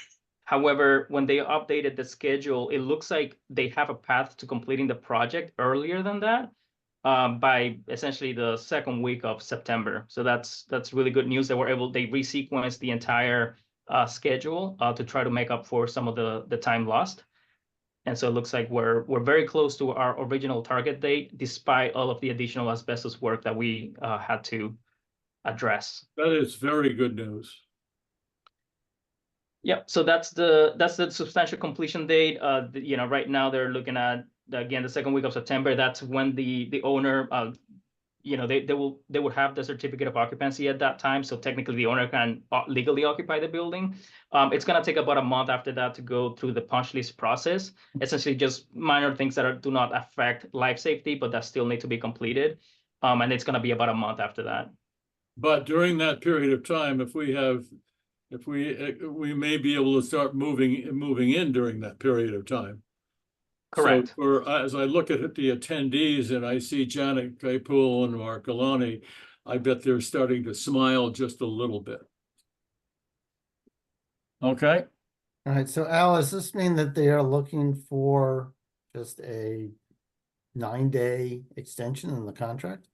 However, when they updated the schedule, it looks like they have a path to completing the project earlier than that, by essentially the second week of September. So that's really good news. They resequenced the entire schedule to try to make up for some of the time lost. And so it looks like we're very close to our original target date, despite all of the additional asbestos work that we had to address. That is very good news. Yep. So that's the substantial completion date. Right now they're looking at, again, the second week of September. That's when the owner, they will have the certificate of occupancy at that time. So technically the owner can legally occupy the building. It's going to take about a month after that to go through the punch list process. Essentially just minor things that do not affect life safety, but that still need to be completed. And it's going to be about a month after that. But during that period of time, we may be able to start moving in during that period of time. Correct. So as I look at the attendees and I see Janet Claypool and Mark Galani, I bet they're starting to smile just a little bit. Okay. All right, so Al, does this mean that they are looking for just a 9-day extension in the contract?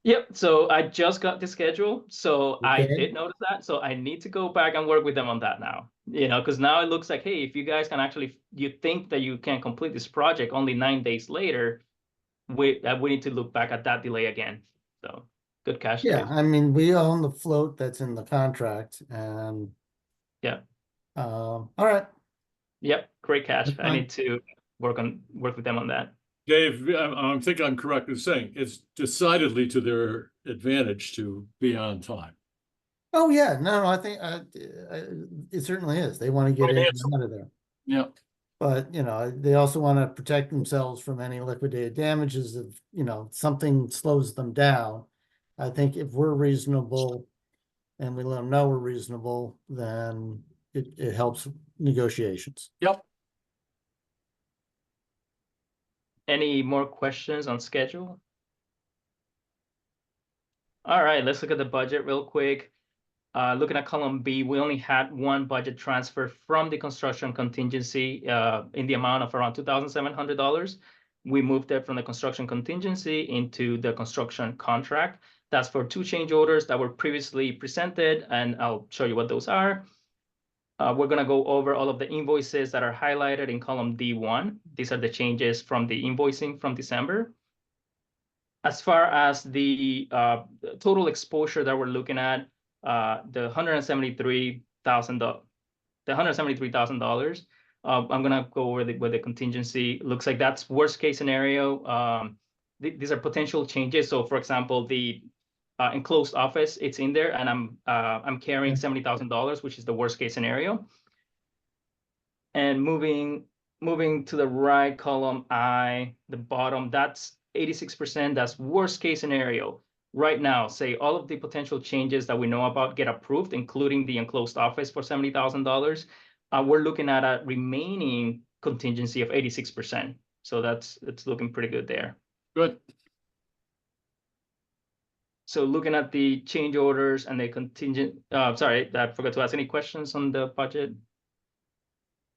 Yep. So I just got the schedule. So I Okay. did notice that. So I need to go back and work with them on that now, because now it looks like, hey, if you guys can you think that you can complete this project only 9 days later, we need to look back at that delay again. So good cash. Yeah, Dave. I mean, we own the float that's in the contract and. Yeah. All right. Yep. Great catch. That's I fine. need to work with them on that. Dave, I think I'm correct in saying it's decidedly to their advantage to be on time. Oh, yeah, no, I think it certainly is. They want to get in and out of there. Yeah. But, they also want to protect themselves from any liquidated damages if, something slows them down. I think if we're reasonable and we let them know we're reasonable, then it helps negotiations. Yep. Any more questions on schedule? All right, let's look at the budget real quick. Looking at column B, we only had one budget transfer from the construction contingency in the amount of around $2,700. We moved it from the construction contingency into the construction contract. That's for 2 change orders that were previously presented, and I'll show you what those are. We're going to go over all of the invoices that are highlighted in column D1. These are the changes from the invoicing from December. As far as the total exposure that we're looking at, the $173,000, I'm going to go over with the contingency. Looks like that's worst case scenario. These are potential changes. So for example, the enclosed office, it's in there, and I'm carrying $70,000, which is the worst case scenario. And moving to the right column I, the bottom, that's 86%. That's worst case scenario. Right now, say all of the potential changes that we know about get approved, including the enclosed office for $70,000. We're looking at a remaining contingency of 86%. So it's looking pretty good there. Good. So looking at the change orders and the contingent, sorry, I forgot to ask any questions on the budget.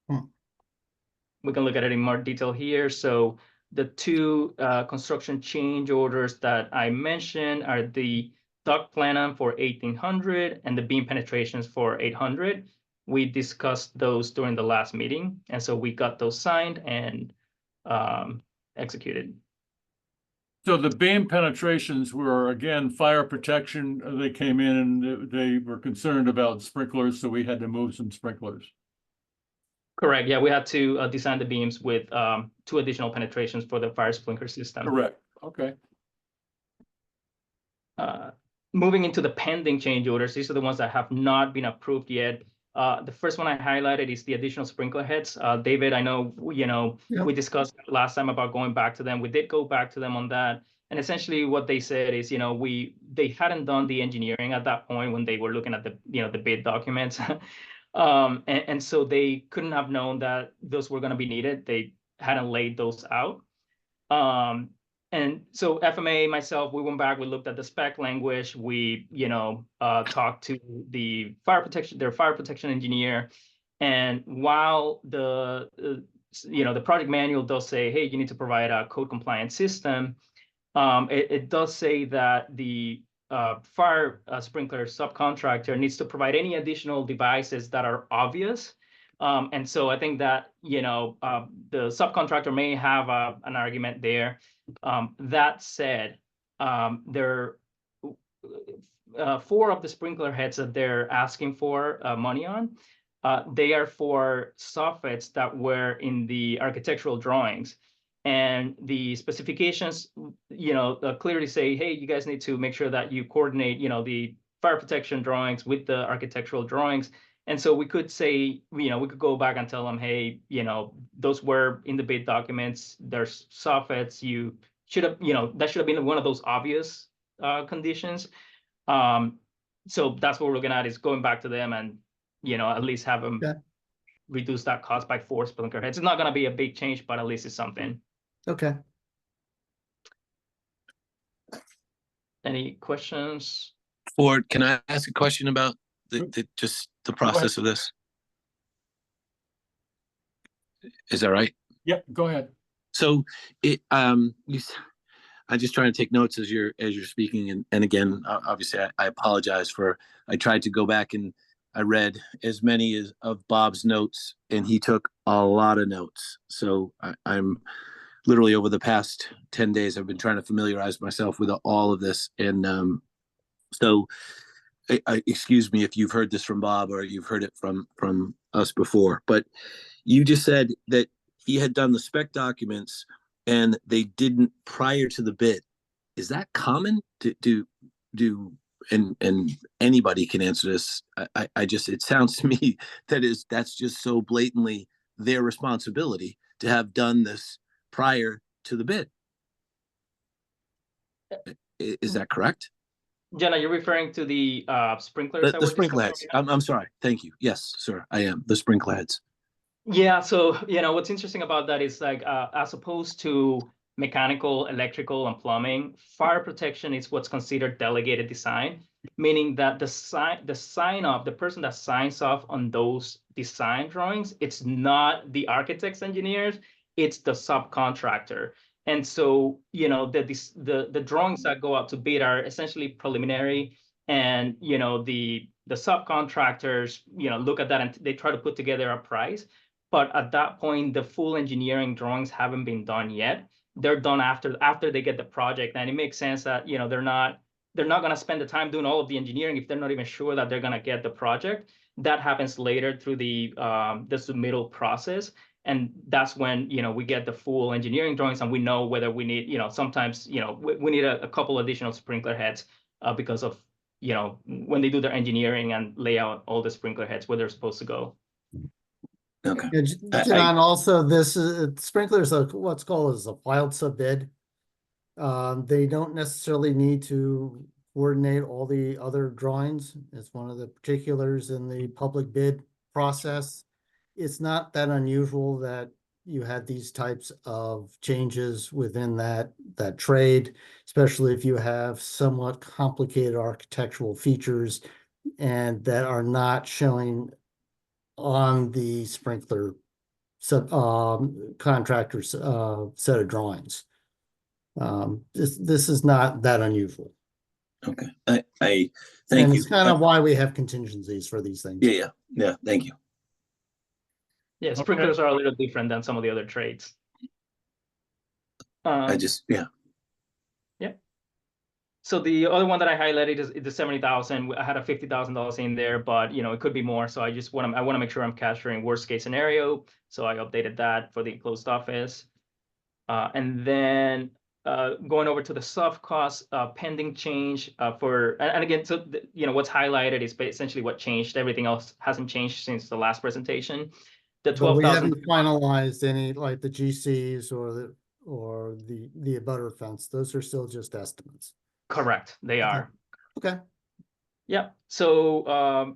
We can look at it in more detail here. So the 2 construction change orders that I mentioned are the duct planon for $1,800 and the beam penetrations for $800. We discussed those during the last meeting, and so we got those signed and executed. So the beam penetrations were, again, fire protection. They came in and they were concerned about sprinklers, so we had to move some sprinklers. Correct. Yeah, we had to design the beams with 2 additional penetrations for the fire sprinkler system. Correct. Okay. Moving into the pending change orders, these are the ones that have not been approved yet. The first one I highlighted is the additional sprinkler heads. David, I know, Yep. we discussed last time about going back to them. We did go back to them on that. And essentially what they said is, they hadn't done the engineering at that point when they were looking at the, the bid documents. And so they couldn't have known that those were going to be needed. They hadn't laid those out. And so FMA, myself, we went back, we looked at the spec language, we, talked to their fire protection engineer. And while the project manual does say, hey, you need to provide a code compliant system, it does say that the fire sprinkler subcontractor needs to provide any additional devices that are obvious. And so I think that, the subcontractor may have an argument there. That said, there are 4 of the sprinkler heads that they're asking for money on. They are for soffits that were in the architectural drawings. And the specifications, clearly say, hey, you guys need to make sure that you coordinate, the fire protection drawings with the architectural drawings. And so we could say, we could go back and tell them, hey, those were in the bid documents, there's soffits, you should have, that should have been one of those obvious conditions. So that's what we're looking at, is going back to them and, at least have them reduce that cost by 4 sprinkler heads. It's not going to be a big change, but at least it's something. Okay. Any questions? Ford, can I ask a question about just the process of this? Is that right? Yep, go ahead. So I'm just trying to take notes as you're speaking, and again, obviously, I apologize I tried to go back and I read as many of Bob's notes, and he took a lot of notes. So I'm literally, over the past 10 days, I've been trying to familiarize myself with all of this, and so excuse me if you've heard this from Bob or you've heard it from us before, but you just said that he had done the spec documents and they didn't prior to the bid. Is that common to do? And anybody can answer this. It sounds to me that's just so blatantly their responsibility to have done this prior to the bid. Is that correct? Jenna, you're referring to the sprinklers? The sprinkler heads. I'm sorry. Thank you. Yes, sir, I am. The sprinkler heads. Yeah, so, what's interesting about that is, like, as opposed to mechanical, electrical, and plumbing, fire protection is what's considered delegated design, meaning that the sign off, the person that signs off on those design drawings, it's not the architects, engineers, it's the subcontractor. And so, the drawings that go out to bid are essentially preliminary, and, the subcontractors, look at that and they try to put together a price. But at that point, the full engineering drawings haven't been done yet. They're done after they get the project. And it makes sense that, they're not going to spend the time doing all of the engineering if they're not even sure that they're going to get the project. That happens later through the submittal process. And that's when, we get the full engineering drawings, and we know whether we need, sometimes, we need a couple additional sprinkler heads because of, when they do their engineering and lay out all the sprinkler heads where they're supposed to go. Okay. Yeah, John, also this sprinklers are what's called as a wild sub bid. They don't necessarily need to coordinate all the other drawings. It's one of the particulars in the public bid process. It's not that unusual that you had these types of changes within that trade, especially if you have somewhat complicated architectural features and that are not showing on the sprinkler contractor's set of drawings. This is not that unusual. Okay. I thank you. It's kind of why we have contingencies for these things. Yeah. Thank you. Yeah, sprinklers are a little different than some of the other trades. So the other one that I highlighted is the 70,000. I had a $50,000 in there, but it could be more. So I want to make sure I'm capturing worst case scenario. So I updated that for the closed office. And then going over to the soft costs pending change and again, so what's highlighted is essentially what changed. Everything else hasn't changed since the last presentation. The But we 12,000. haven't finalized any, like the GCs or the abutter fence. Those are still just estimates. Correct, they are. Okay. Yeah. So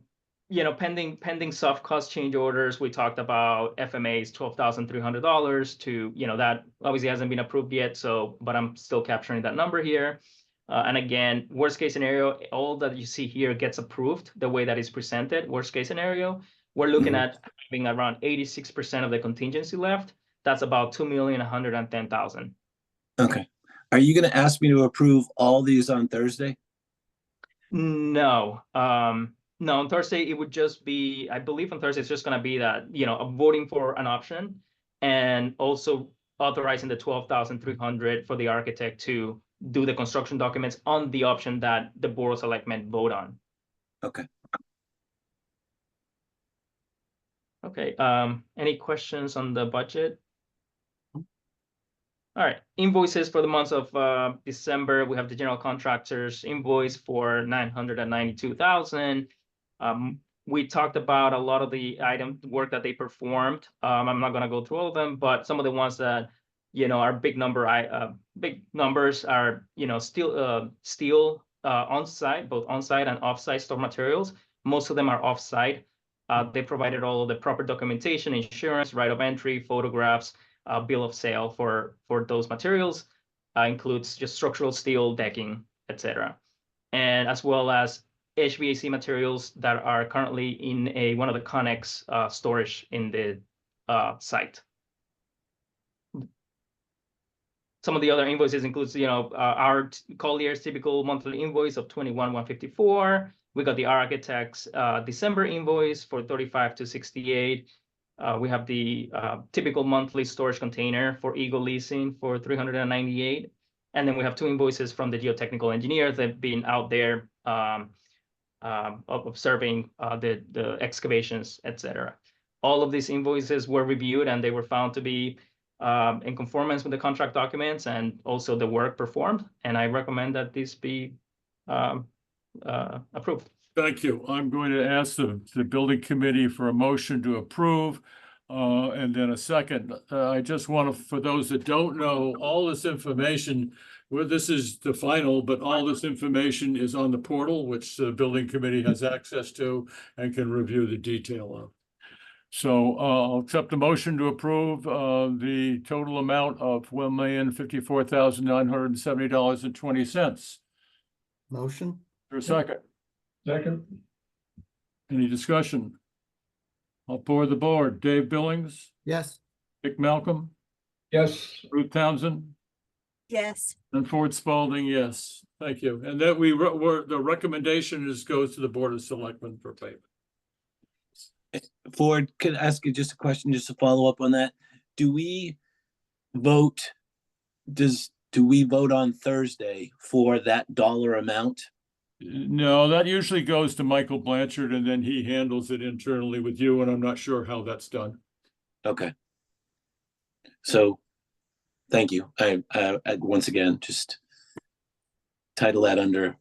pending soft cost change orders, we talked about FMA's $12,300 to that obviously hasn't been approved yet. So, but I'm still capturing that number here. And again, worst case scenario, all that you see here gets approved the way that is presented. Worst case scenario, we're looking at having around 86% of the contingency left. That's about $2,110,000. Okay. Are you going to ask me to approve all these on Thursday? No. No, on Thursday, it would just be, I believe on Thursday, it's just going to be that, voting for an option and also authorizing the 12,300 for the architect to do the construction documents on the option that the Board of Selectmen vote on. Okay. Okay. Any questions on the budget? All right, invoices for the month of December. We have the general contractors invoice for $992,000. We talked about a lot of the work that they performed. I'm not going to go through all of them, but some of the ones that are big numbers are steel on-site, both on-site and off-site store materials. Most of them are off-site. They provided all of the proper documentation, insurance, right of entry, photographs. Bill of sale for those materials includes just structural steel, decking, etc., and as well as HVAC materials that are currently in one of the Connex storage in the site. Some of the other invoices includes our Collier's typical monthly invoice of $21,154. We got the architect's December invoice for $35,268. We have the typical monthly storage container for Eagle Leasing for $398. And then we have two invoices from the geotechnical engineers that have been out there observing the excavations, etc. All of these invoices were reviewed and they were found to be in conformance with the contract documents and also the work performed. And I recommend that this be approved. Thank you. I'm going to ask the building committee for a motion to approve, and then a second. I just want to, for those that don't know, all this information, this is the final, but all this information is on the portal, which the building committee has access to and can review the detail of. So I'll accept the motion to approve the total amount of $1,054,970.20. Motion? For a second. Second. Any discussion? I'll pour the board. Dave Billings, Yes. Dick Malcolm, Yes. Ruth Townsend, Yes. and Ford Spalding, yes. Thank you. And that the recommendation goes to the Board of Selectmen for payment. Ford, could I ask you just a question, just to follow up on that? Do we vote on Thursday for that dollar amount? No, that usually goes to Michael Blanchard and then he handles it internally with you, and I'm not sure how that's done. Okay. So, thank you. I once again, just title that under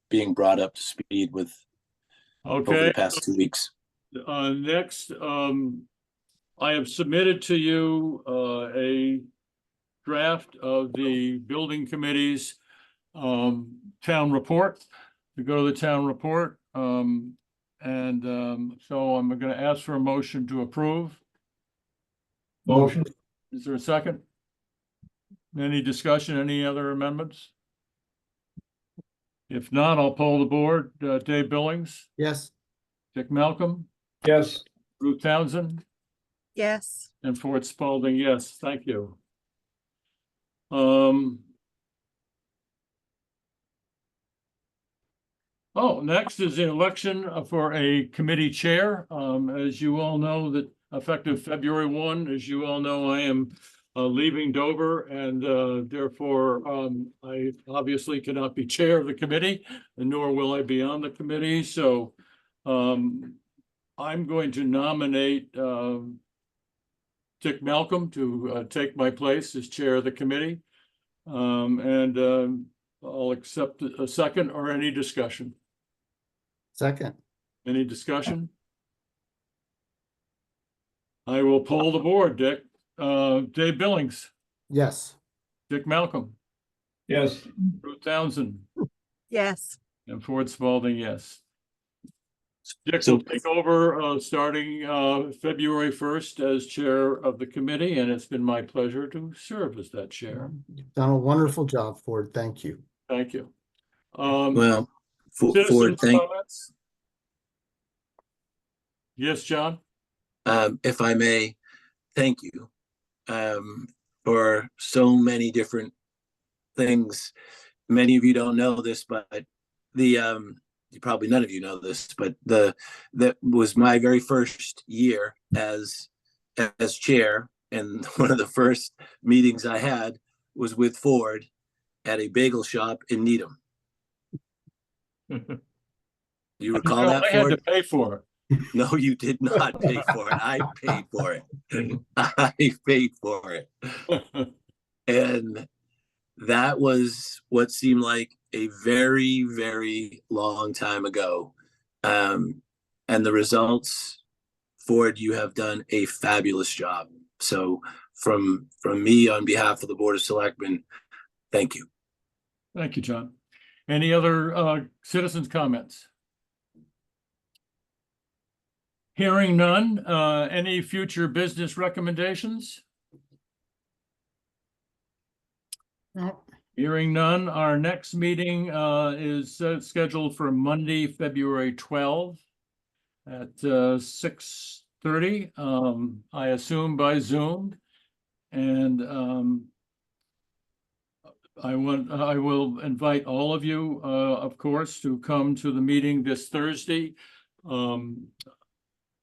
being brought up to speed with over Okay. the past 2 weeks. Next, I have submitted to you a draft of the building committee's town report, to go to the town report. So I'm going to ask for a motion to approve. Motion. Is there a second? Any discussion, any other amendments? If not, I'll poll the board. Dave Billings, Yes. Dick Malcolm, Yes. Ruth Townsend, Yes. and Ford Spalding, yes, thank you. Next is the election for a committee chair. As you all know, that effective February 1, as you all know, I am leaving Dover, and therefore I obviously cannot be chair of the committee, and nor will I be on the committee. So I'm going to nominate Dick Malcolm to take my place as chair of the committee. I'll accept a second or any discussion. Second. Any discussion? I will poll the board, Dick. Dave Billings, Yes. Dick Malcolm, Yes, Ruth Townsend, Yes. and Ford Spalding, yes. Dick So- will take over starting February 1st as chair of the committee, and it's been my pleasure to serve as that chair. You've done a wonderful job, Ford. Thank you. Thank you. Well, Ford, Citizens' thank, comments? Yes, John? if I may, thank you for so many different things. Many of you don't know this, but probably none of you know this, but that was my very first year as chair, and one of the first meetings I had was with Ford at a bagel shop in Needham. You recall that, I had to Ford? pay for it. No, you did not pay for it. I paid for it. I paid for it. And that was what seemed like a very, very long time ago. And the results, Ford, you have done a fabulous job. So from me on behalf of the Board of Selectmen, thank you. Thank you, John. Any other citizens' comments? Hearing none, any future business recommendations? No. Hearing none, our next meeting is scheduled for Monday, February 12th at 6:30, I assume by Zoom. And I will invite all of you, of course, to come to the meeting this Thursday.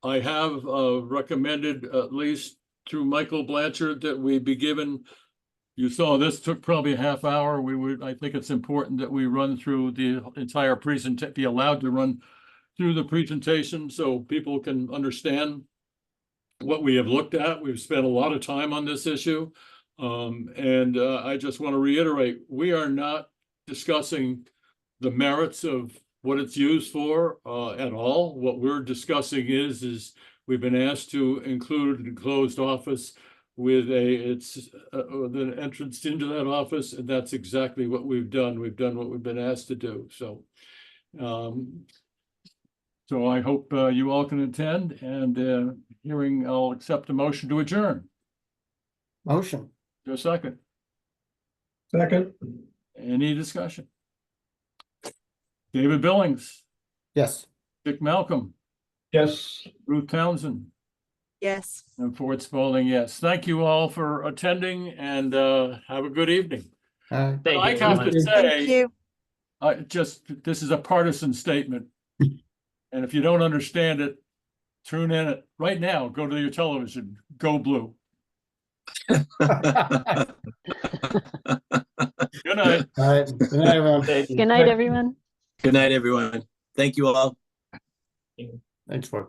I have recommended, at least through Michael Blanchard, that we be given, you saw this took probably a half hour. I think it's important that we run through the entire presentation, be allowed to run through the presentation so people can understand what we have looked at. We've spent a lot of time on this issue. I just want to reiterate, we are not discussing the merits of what it's used for at all. What we're discussing is we've been asked to include an enclosed office with the entrance into that office, and that's exactly what we've done. We've done what we've been asked to do. So I hope you all can attend, and I'll accept a motion to adjourn. Motion. A second. second, Any discussion? David Billings, Yes. Dick Malcolm, yes. Ruth Townsend, Yes. and Ford Spalding, yes. Thank you all for attending, and have a good evening. All right. Thank I you, have everyone. to Thank say, you. this is a partisan statement. And if you don't understand it, tune in it right now. Go to your television. Go blue. Good night. All right. Good night, everyone. Thank you. Good night, everyone. Good night, everyone. Thank you all. Thanks, Ford.